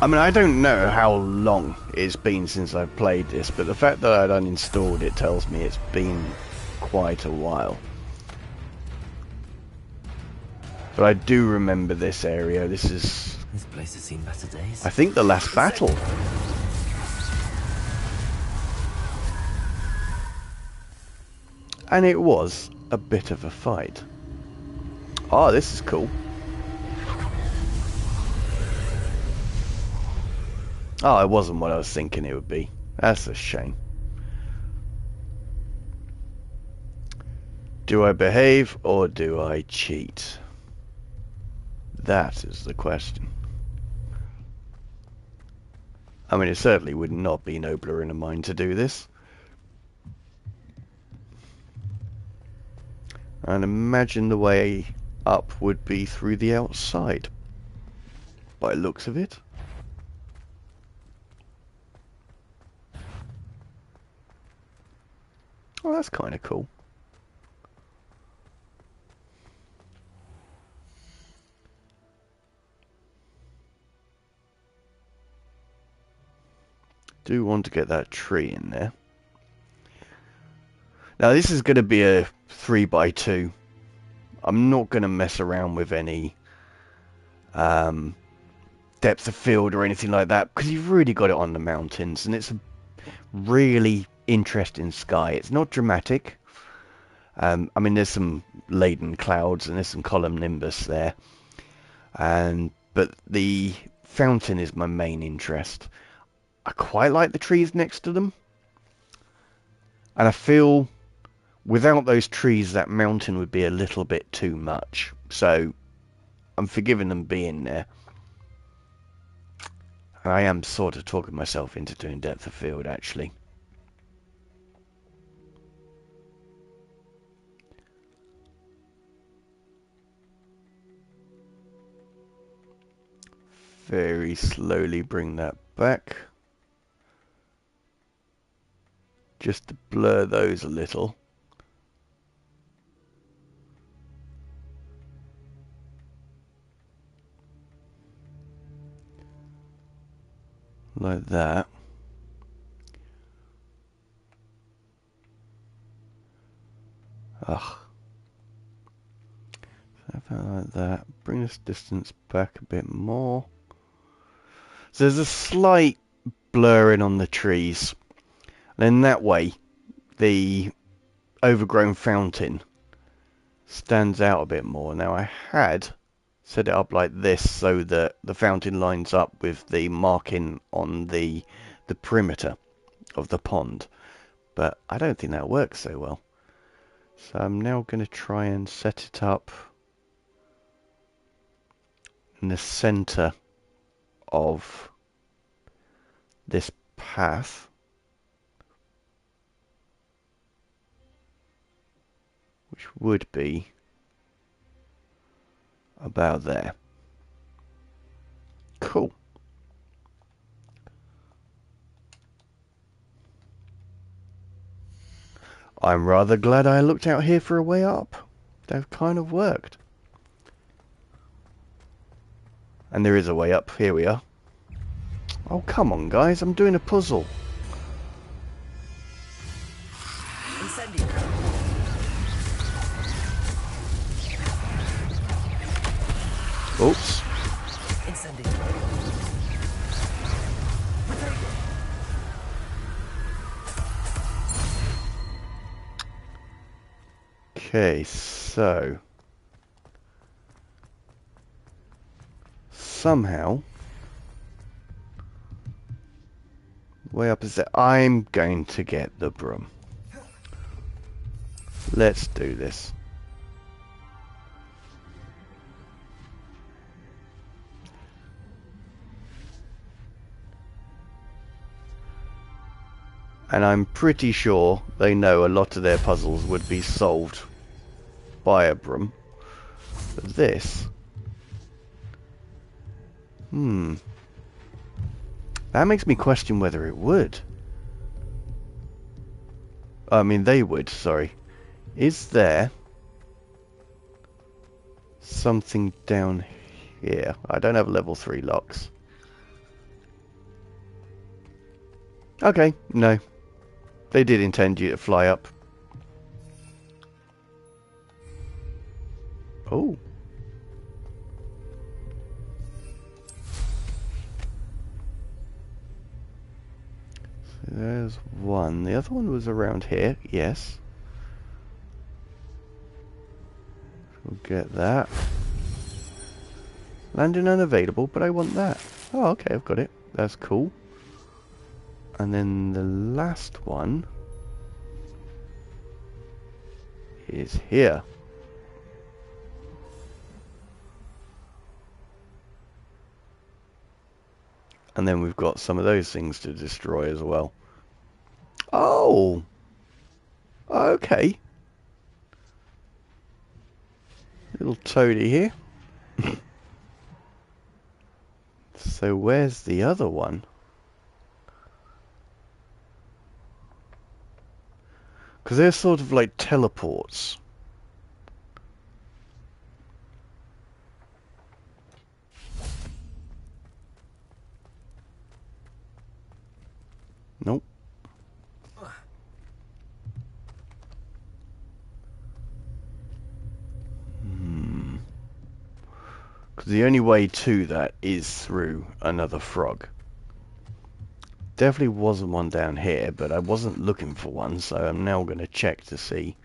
I mean, I don't know how long it's been since I've played this, but the fact that I'd uninstalled it tells me it's been quite a while. But I do remember this area. This is, This place has seen better days. I think, the last battle. And it was a bit of a fight. Oh, this is cool. Oh, it wasn't what I was thinking it would be. That's a shame. Do I behave or do I cheat? That is the question. I mean, it certainly would not be nobler in a mind to do this. And imagine the way up would be through the outside, by looks of it. Oh, that's kind of cool. Do want to get that tree in there. Now this is going to be a 3x2. I'm not going to mess around with any depth of field or anything like that, because you've really got it on the mountains, and it's a really interesting sky. It's not dramatic. I mean, there's some laden clouds and there's some column nimbus there, but the fountain is my main interest. I quite like the trees next to them. And I feel without those trees, that mountain would be a little bit too much. So I'm forgiving them being there. And I am sort of talking myself into doing depth of field, actually. Very slowly bring that back. Just to blur those a little. Like that. Ugh. Something like that. Bring this distance back a bit more. So there's a slight blurring on the trees. And in that way, the overgrown fountain stands out a bit more. Now I had set it up like this so that the fountain lines up with the marking on the perimeter of the pond. But I don't think that works so well. So I'm now going to try and set it up in the center of this path. Which would be about there. Cool. I'm rather glad I looked out here for a way up. That kind of worked. And there is a way up. Here we are. Oh, come on, guys. I'm doing a puzzle. Incendio. Oops. Incendio. Okay, so somehow way up is that I'm going to get the broom. Let's do this. And I'm pretty sure they know a lot of their puzzles would be solved by a broom. But this... that makes me question whether it would. I mean, they would, sorry. Is there something down here? I don't have level 3 locks. Okay, no. They did intend you to fly up. Oh. So there's one. The other one was around here, yes. We'll get that. Landing unavailable, but I want that. Oh, okay, I've got it. That's cool. And then the last one is here. And then we've got some of those things to destroy as well. Oh! Okay. Little toady here. So where's the other one? Because they're sort of like teleports. Nope. Because the only way to that is through another frog. Definitely wasn't one down here, but I wasn't looking for one, so I'm now going to check to see.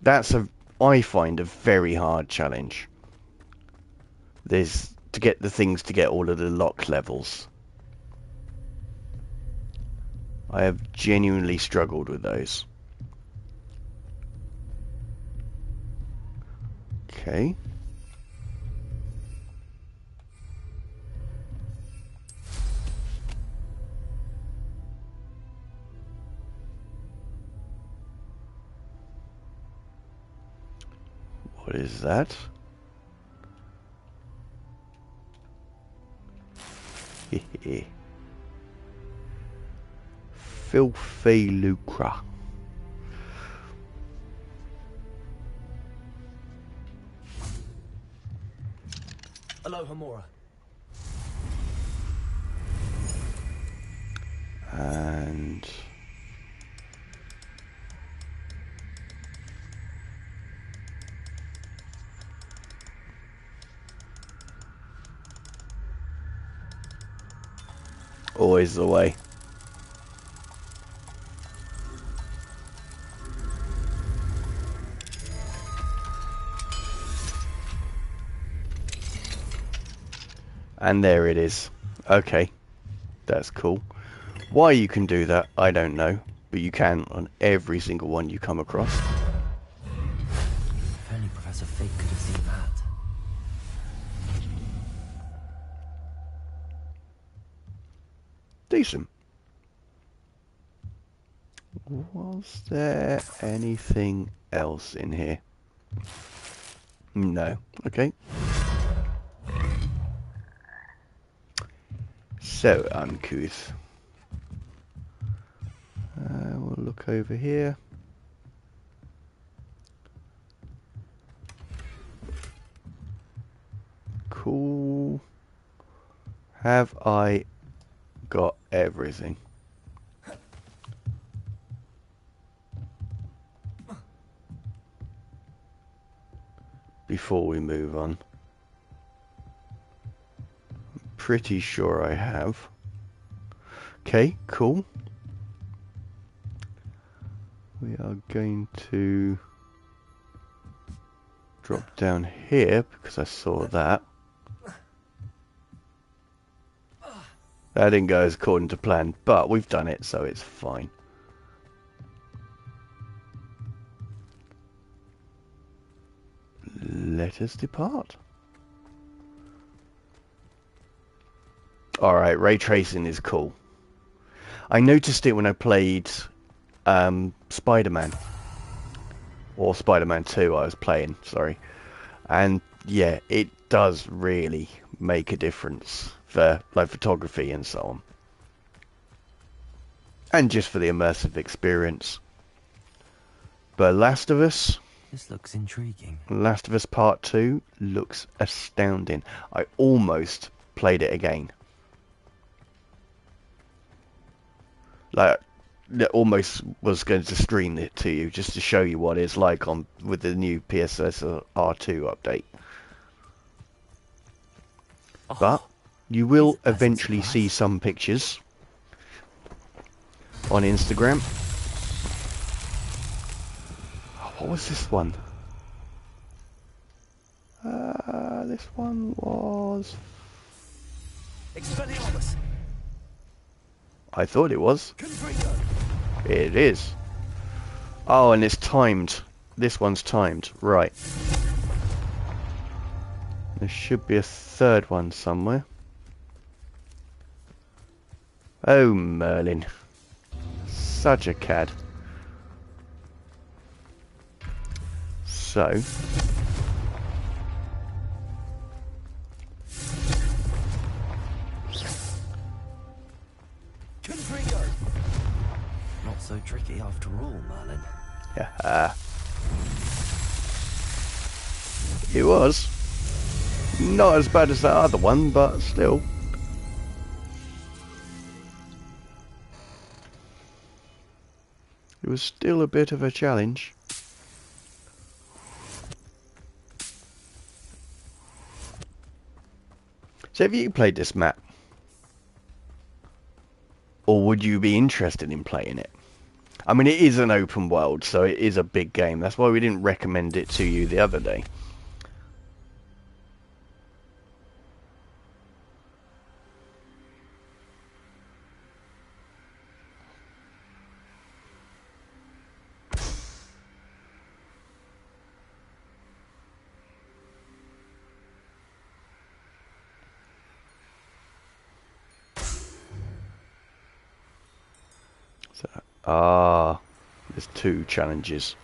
That's I find a very hard challenge. There's to get the things to get all of the lock levels. I have genuinely struggled with those. Okay. What is that? Filthy lucre. Aloha Mora. And always the way. And there it is. Okay, that's cool. Why you can do that, I don't know, but you can on every single one you come across. If only Professor Fig could have seen that. Decent. Was there anything else in here? No. Okay. So uncouth. We'll look over here. Cool. Have I got everything? Before we move on. Pretty sure I have. Okay, cool. We are going to drop down here because I saw that. That didn't go as according to plan, but we've done it, so it's fine. Let us depart. Alright, ray tracing is cool. I noticed it when I played Spider-Man. Or Spider-Man 2 I was playing, sorry. And yeah, it does really make a difference for like photography and so on. And just for the immersive experience. But Last of Us... This looks intriguing. Last of Us Part 2 looks astounding. I almost played it again. Like, almost was going to stream it to you just to show you what it's like on with the new PSVR 2 update. Oh, But you will it's a pleasant eventually surprise. see some pictures on Instagram. Oh, what was this one? This one was... Expelliarmus! I thought it was. Confringo! It is. Oh, and it's timed. This one's timed. Right. There should be a third one somewhere. Oh, Merlin. Such a cad. So... Confringo! Not so tricky after all, Merlin. Yeah. It was. Not as bad as that other one, but still. It was still a bit of a challenge. So have you played this map? Or would you be interested in playing it? I mean, it is an open world, so it is a big game. That's why we didn't recommend it to you the other day. So, there's 2 challenges.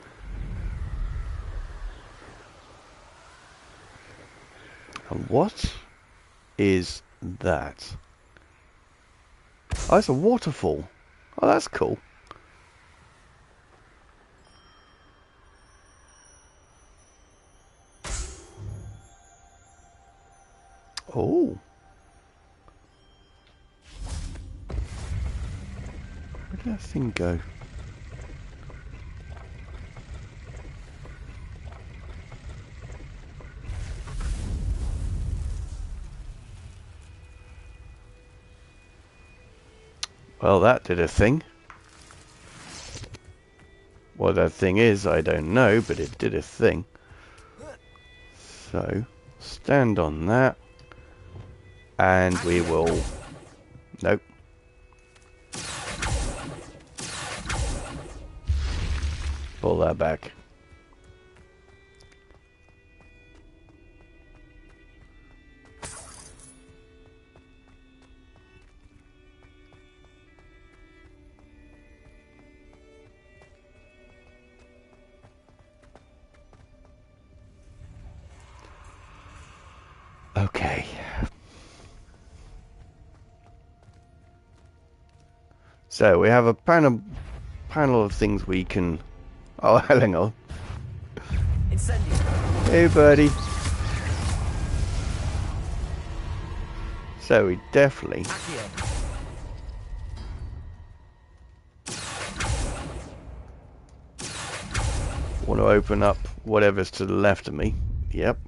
And what is that? Oh, it's a waterfall. Oh, that's cool. Oh. Where did that thing go? Well, that did a thing. What that thing is, I don't know, but it did a thing. So, stand on that. And we will... Nope. Pull that back. Okay. So we have a panel of things we can... Oh, hang on. Hey, buddy. So we definitely... want to open up whatever's to the left of me. Yep.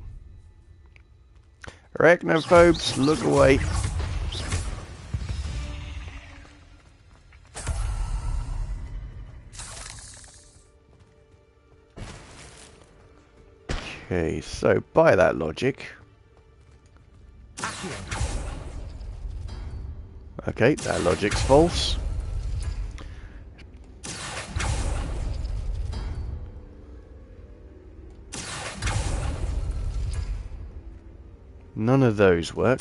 Arachnophobes, look away. Okay, so by that logic... Okay, that logic's false. None of those work.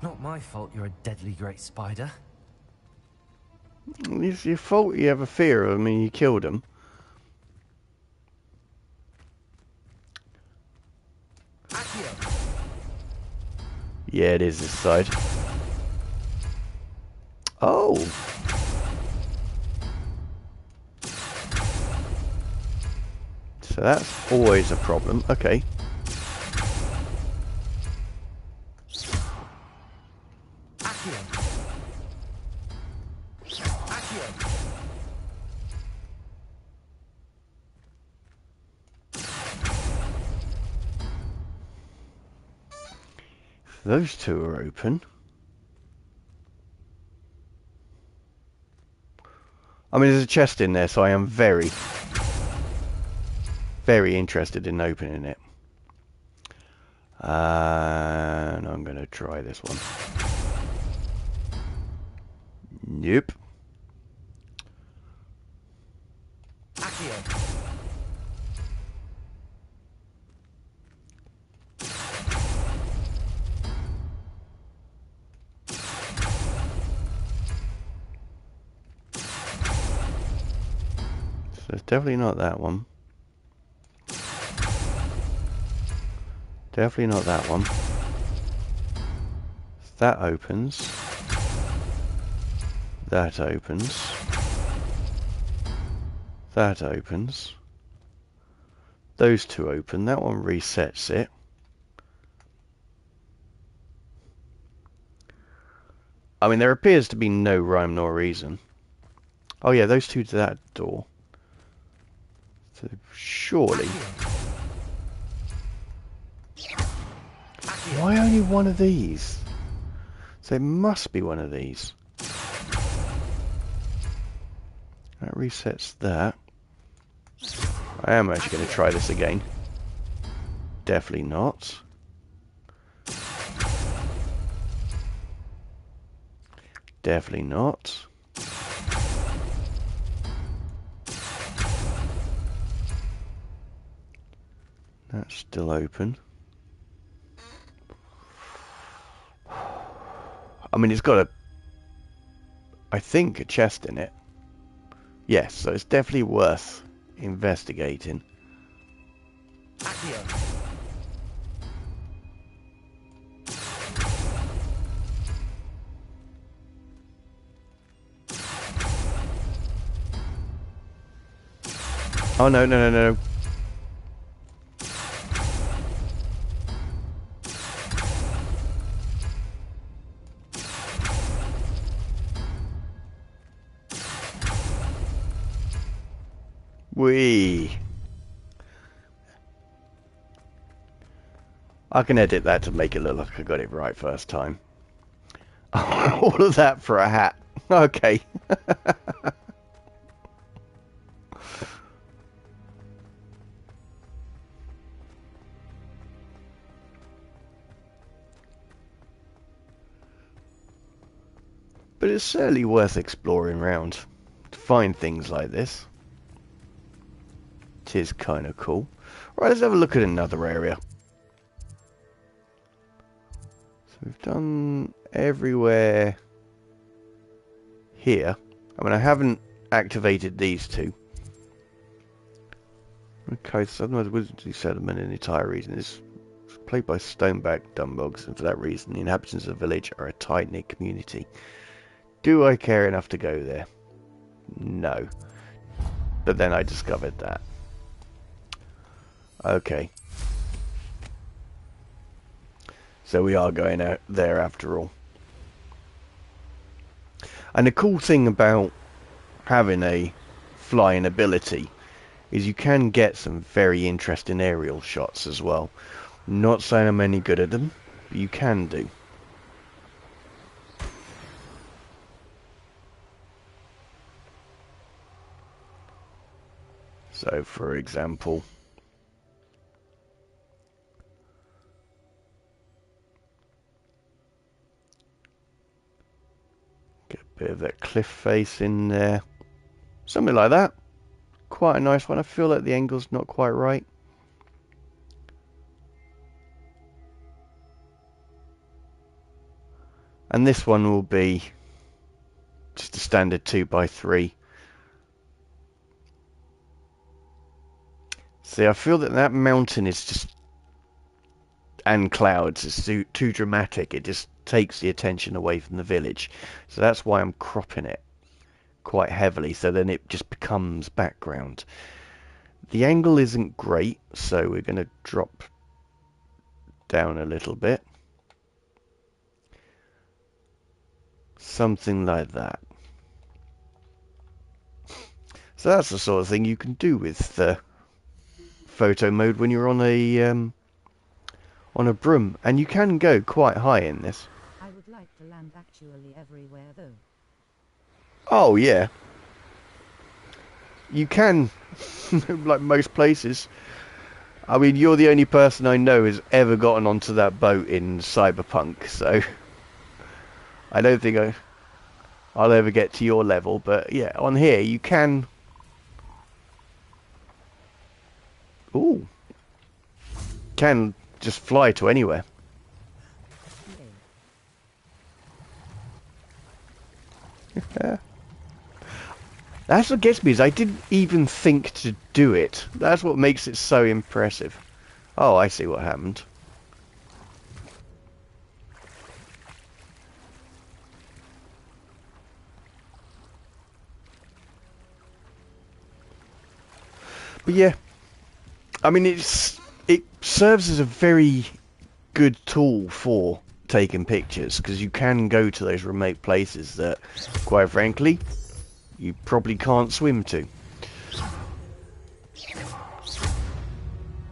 Not my fault you're a deadly great spider. It's your fault you have a fear of him and you killed him. Yeah, it is this side. Oh! So that's always a problem. Okay. Those 2 are open. I mean, there's a chest in there, so I am very, very interested in opening it. And I'm going to try this one. Nope. So it's definitely not that one. Definitely not that one. That opens. That opens. That opens. Those 2 open. That one resets it. I mean, there appears to be no rhyme nor reason. Oh yeah, those two to that door. So surely... Why only one of these? So it must be one of these. That resets that. I am actually going to try this again. Definitely not. Definitely not. That's still open. I mean, it's got I think, a chest in it. Yes, so it's definitely worth investigating. Oh, no, no, no, no. Whee! I can edit that to make it look like I got it right first time. All of that for a hat. Okay. But it's certainly worth exploring around to find things like this. It is kind of cool. Right, let's have a look at another area. So we've done everywhere here. I mean, I haven't activated these two. Okay, so otherwise Wizardry Settlement in the entire region is played by stoneback dumbugs, and for that reason the inhabitants of the village are a tight-knit community. Do I care enough to go there? No. But then I discovered that. Okay. So we are going out there after all. And the cool thing about having a flying ability is you can get some very interesting aerial shots as well. Not saying I'm any good at them, but you can do. So, for example, get a bit of that cliff face in there. Something like that. Quite a nice one. I feel like the angle's not quite right. And this one will be just a standard 2x3. See, I feel that that mountain is just... and clouds is too dramatic. It just takes the attention away from the village. So that's why I'm cropping it quite heavily, so then it just becomes background. The angle isn't great, so we're going to drop down a little bit. Something like that. So that's the sort of thing you can do with photo mode when you're on a broom, and you can go quite high in this. I would like to land actually everywhere though. Oh yeah, you can. Like most places. I mean, you're the only person I know who's ever gotten onto that boat in Cyberpunk, so I don't think I'll ever get to your level. But yeah, on here you can. Ooh, can just fly to anywhere. That's what gets me, is I didn't even think to do it. That's what makes it so impressive. Oh, I see what happened. But yeah, I mean, it serves as a very good tool for taking pictures, because you can go to those remote places that, quite frankly, you probably can't swim to.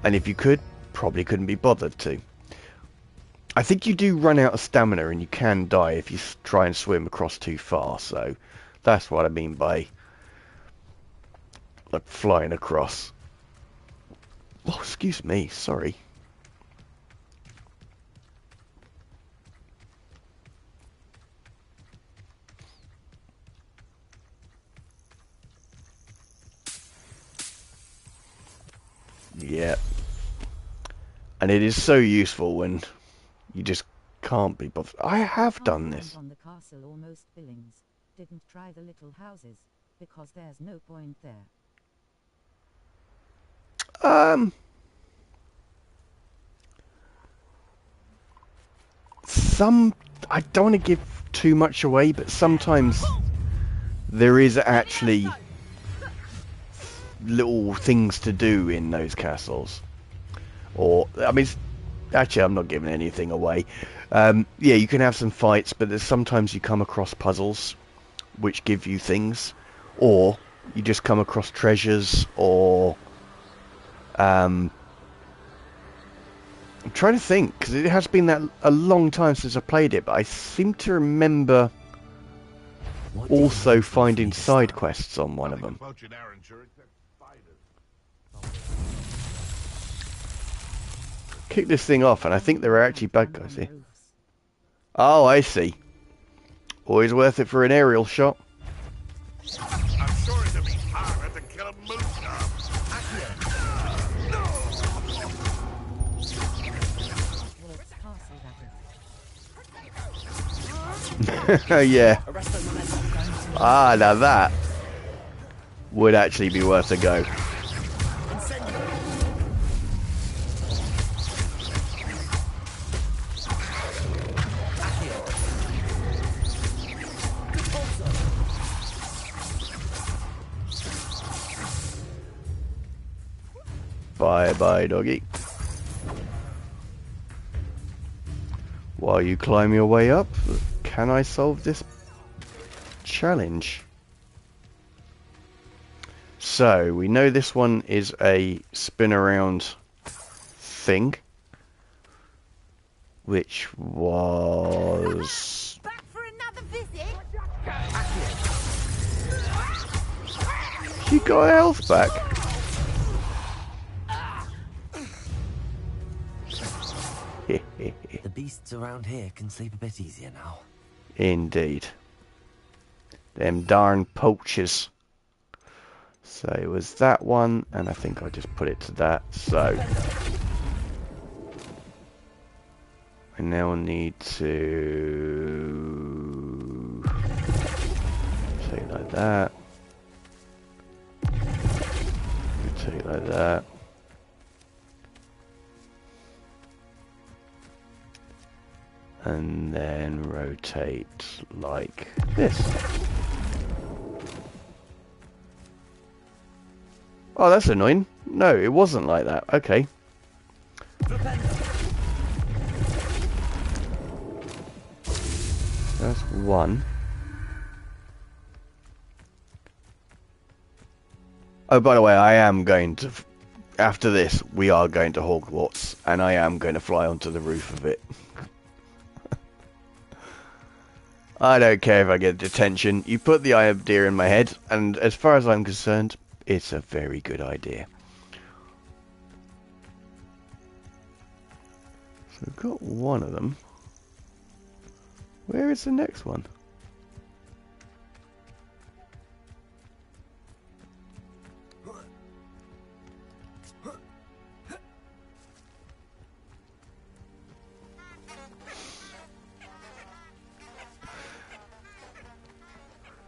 And if you could, probably couldn't be bothered to. I think you do run out of stamina and you can die if you try and swim across too far, so that's what I mean by like flying across. Oh, excuse me, sorry. Yeah. And it is so useful when you just can't be bothered. I have done this. On the castle almost Billings. Didn't try the little houses, because there's no point there. I don't want to give too much away, but sometimes there is actually little things to do in those castles. Or, I mean, actually, I'm not giving anything away. Yeah, you can have some fights, but there's sometimes you come across puzzles which give you things, or you just come across treasures, or I'm trying to think, because it has been a long time since I played it, but I seem to remember also finding side quests on one of them. Kick this thing off, and I think there are actually bad guys here. Oh, I see. Always worth it for an aerial shot. I'm sure it'd be harder to kill a moose now. Yeah. Ah, now that would actually be worth a go. Bye-bye, doggy. While you climb your way up, can I solve this challenge? So, we know this one is a spin around thing, which was... Back for another visit? She got her health back. The beasts around here can sleep a bit easier now. Indeed. Them darn poachers. So it was that one, and I think I just put it to that. So I now need to take it like that. Take it like that. And then rotate like this. Oh, that's annoying. No, it wasn't like that. Okay. That's one. Oh, by the way, I am going to... After this, we are going to Hogwarts, and I am going to fly onto the roof of it. I don't care if I get detention. You put the eye of deer in my head, and as far as I'm concerned, it's a very good idea. So we've got one of them. Where is the next one?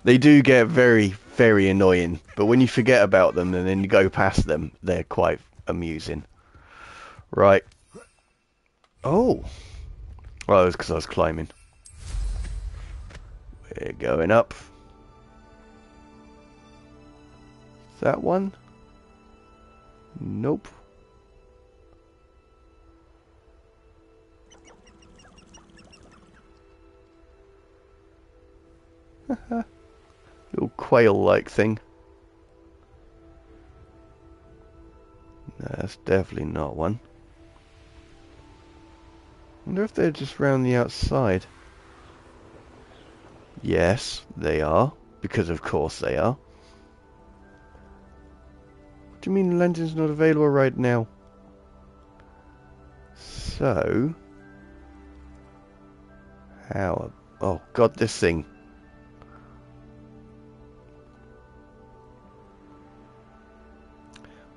They do get very, very annoying, but when you forget about them and then you go past them, they're quite amusing. Right. Oh. Well, it was because I was climbing. We're going up. Is that one? Nope. Little quail-like thing. No, that's definitely not one. Wonder if they're just round the outside. Yes, they are. Because of course they are. What do you mean the lantern's not available right now? So... how... oh god, this thing.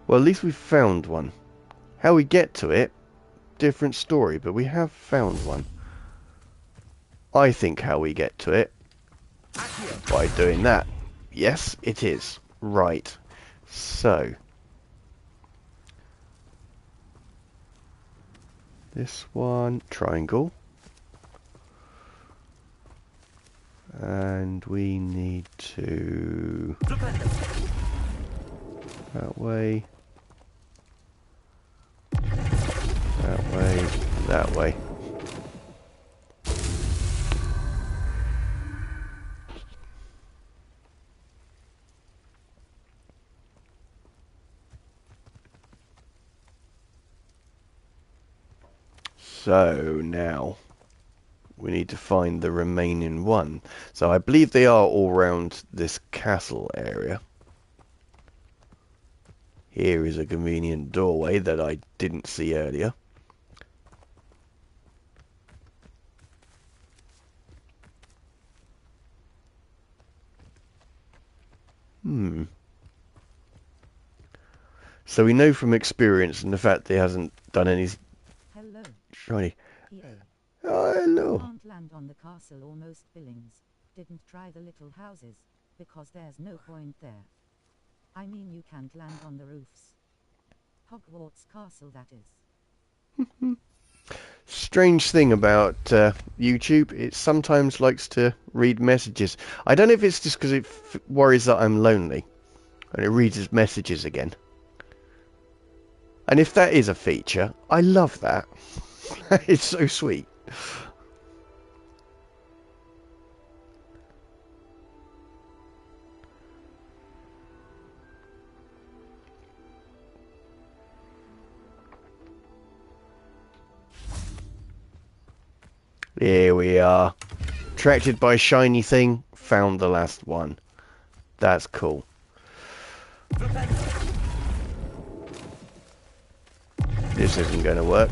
Well, at least we found one. How we get to it, different story, but we have found one. I think how we get to it, by doing that. Yes, it is. Right. So. This one, triangle. And we need to... that way. That way. That way. So now we need to find the remaining one. So I believe they are all around this castle area. Here is a convenient doorway that I didn't see earlier. So we know from experience and the fact that he hasn't done any Hello. shiny. Yeah. Oh, hello. Can't land on the castle or most buildings. Didn't try the little houses, because there's no point there. I mean you can't land on the roofs. Hogwarts castle, that is. Strange thing about YouTube, it sometimes likes to read messages. I don't know if it's just because it worries that I'm lonely, and it reads his messages again. And if that is a feature, I love that. It's so sweet. Here we are. Attracted by shiny thing, found the last one. That's cool. This isn't going to work.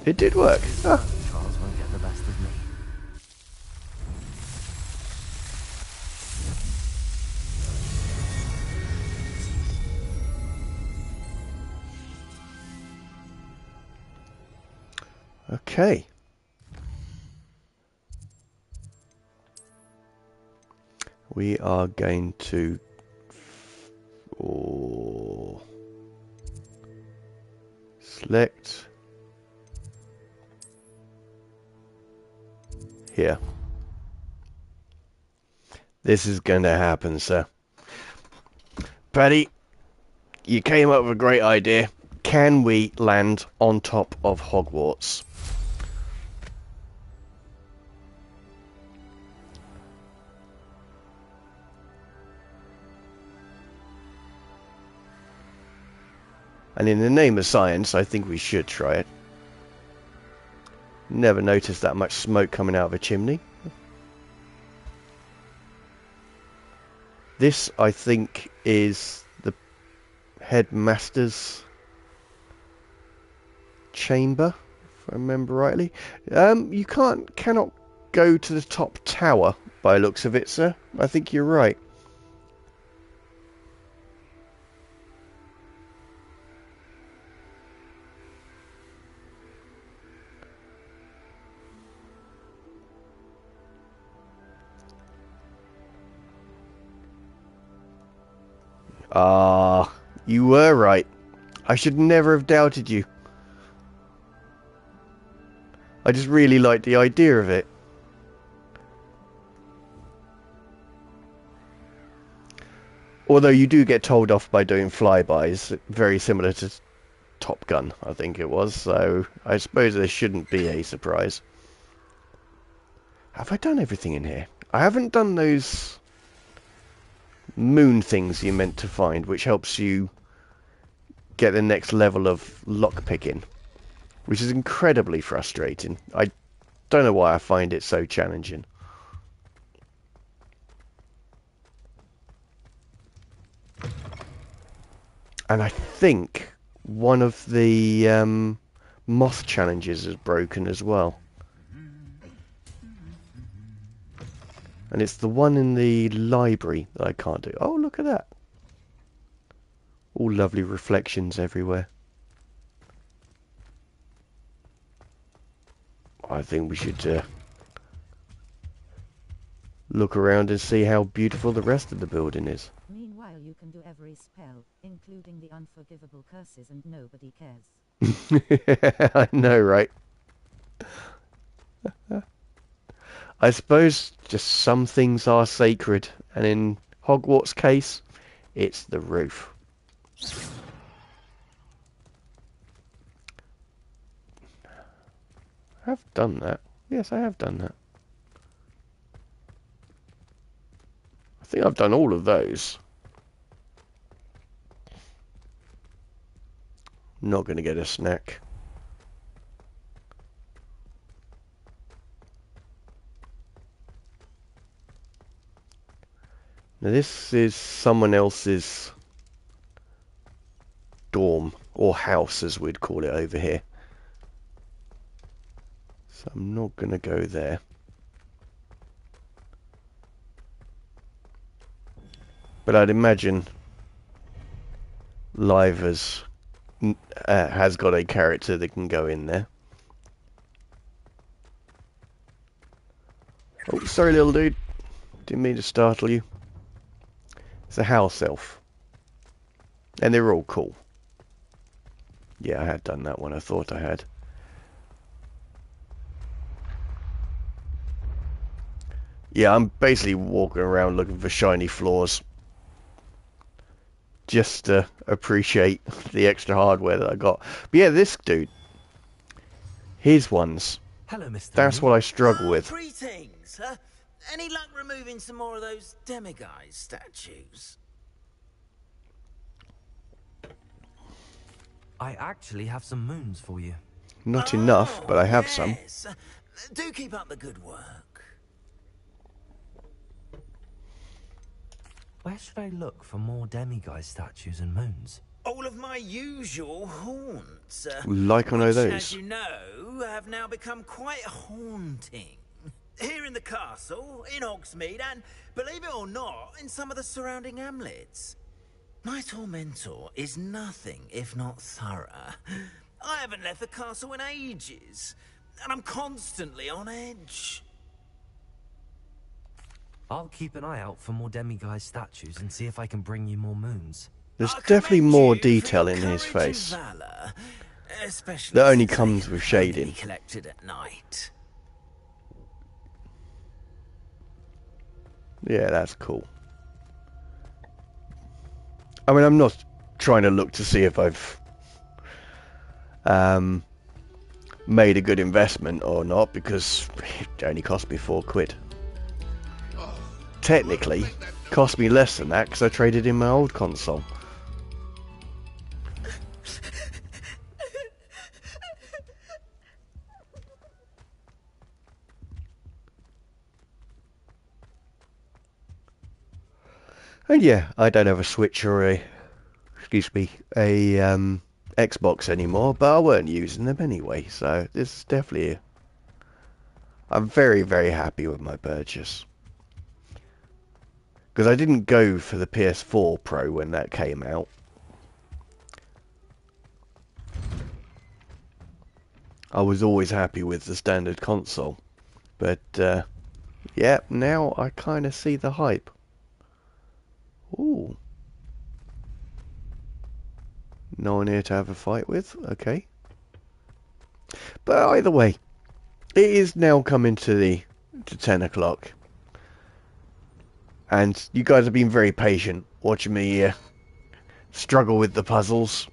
It did work. Ah. Charles won't get the best of me. Okay. We are going to... select... here. This is going to happen, sir. Paddy, you came up with a great idea. Can we land on top of Hogwarts? And in the name of science, I think we should try it. Never noticed that much smoke coming out of a chimney. This, I think, is the headmaster's chamber, if I remember rightly. You cannot go to the top tower by the looks of it, sir. I think you're right. Ah, you were right. I should never have doubted you. I just really liked the idea of it. Although you do get told off by doing flybys, very similar to Top Gun, I think it was, so I suppose there shouldn't be a surprise. Have I done everything in here? I haven't done those moon things you meant to find, which helps you get the next level of lockpicking, which is incredibly frustrating. I don't know why I find it so challenging. And I think one of the moth challenges is broken as well. And it's the one in the library that I can't do. Oh, look at that. All lovely reflections everywhere. I think we should look around and see how beautiful the rest of the building is. Meanwhile, you can do every spell, including the unforgivable curses, and nobody cares. I know, right? I suppose just some things are sacred, and in Hogwarts' case, it's the roof. I have done that. Yes, I have done that. I think I've done all of those. Not going to get a snack. Now this is someone else's dorm, or house as we'd call it over here. So I'm not going to go there. But I'd imagine Livers has got a character that can go in there. Oh, sorry little dude. Didn't mean to startle you. It's a house elf. And they're all cool. Yeah, I had done that one. I thought I had. Yeah, I'm basically walking around looking for shiny floors. Just to appreciate the extra hardware that I got. But yeah, this dude. His ones. Hello, Mr. That's what I struggle with. Greetings. Any luck removing some more of those demiguise statues? I actually have some moons for you. Not enough, but I have some. Yes. Do keep up the good work. Where should I look for more demiguise statues and moons? All of my usual haunts. Like I know which, those. as you know, have now become quite haunting. Here in the castle, in Hogsmeade, and, believe it or not, in some of the surrounding hamlets. My tormentor is nothing if not thorough. I haven't left the castle in ages, and I'm constantly on edge. I'll keep an eye out for more demiguise statues and see if I can bring you more moons. There's I definitely commend more you for detail your in his courage and face. valor, especially That only since comes they with are shading. only collected at night. Yeah, that's cool. I mean, I'm not trying to look to see if I've made a good investment or not, because it only cost me £4. Technically, cost me less than that because I traded in my old console. And yeah, I don't have a Switch or a, excuse me, a Xbox anymore, but I weren't using them anyway, so this is definitely I'm very, very happy with my purchase. Because I didn't go for the PS4 Pro when that came out. I was always happy with the standard console. But, yeah, now I kind of see the hype. Ooh. No one here to have a fight with? Okay. But either way, it is now coming to 10 o'clock. And you guys have been very patient watching me struggle with the puzzles.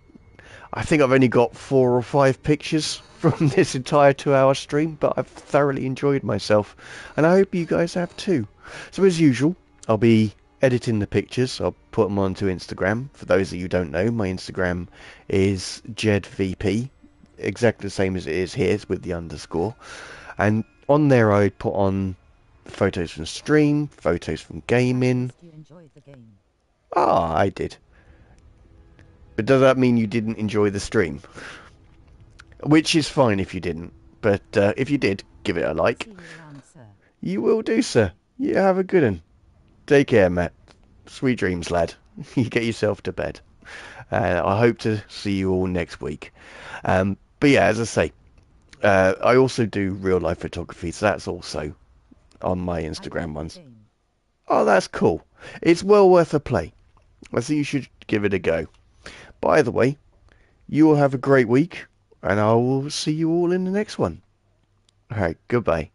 I think I've only got 4 or 5 pictures from this entire 2-hour stream, but I've thoroughly enjoyed myself, and I hope you guys have too. So as usual, I'll be editing the pictures. I'll put them onto Instagram. For those of you who don't know, my Instagram is JedVP, exactly the same as it is here with the underscore. And on there I put on photos from stream, photos from gaming. You enjoyed the game. Ah, I did. But does that mean you didn't enjoy the stream? Which is fine if you didn't. But if you did, give it a like. See you around, sir. You will do, sir. You have a good one. Take care, Matt. Sweet dreams, lad. You get yourself to bed. I hope to see you all next week. But yeah, as I say, I also do real life photography, so that's also on my Instagram ones. Oh, that's cool. It's well worth a play. I think you should give it a go. By the way, you all have a great week, and I will see you all in the next one. Alright, goodbye.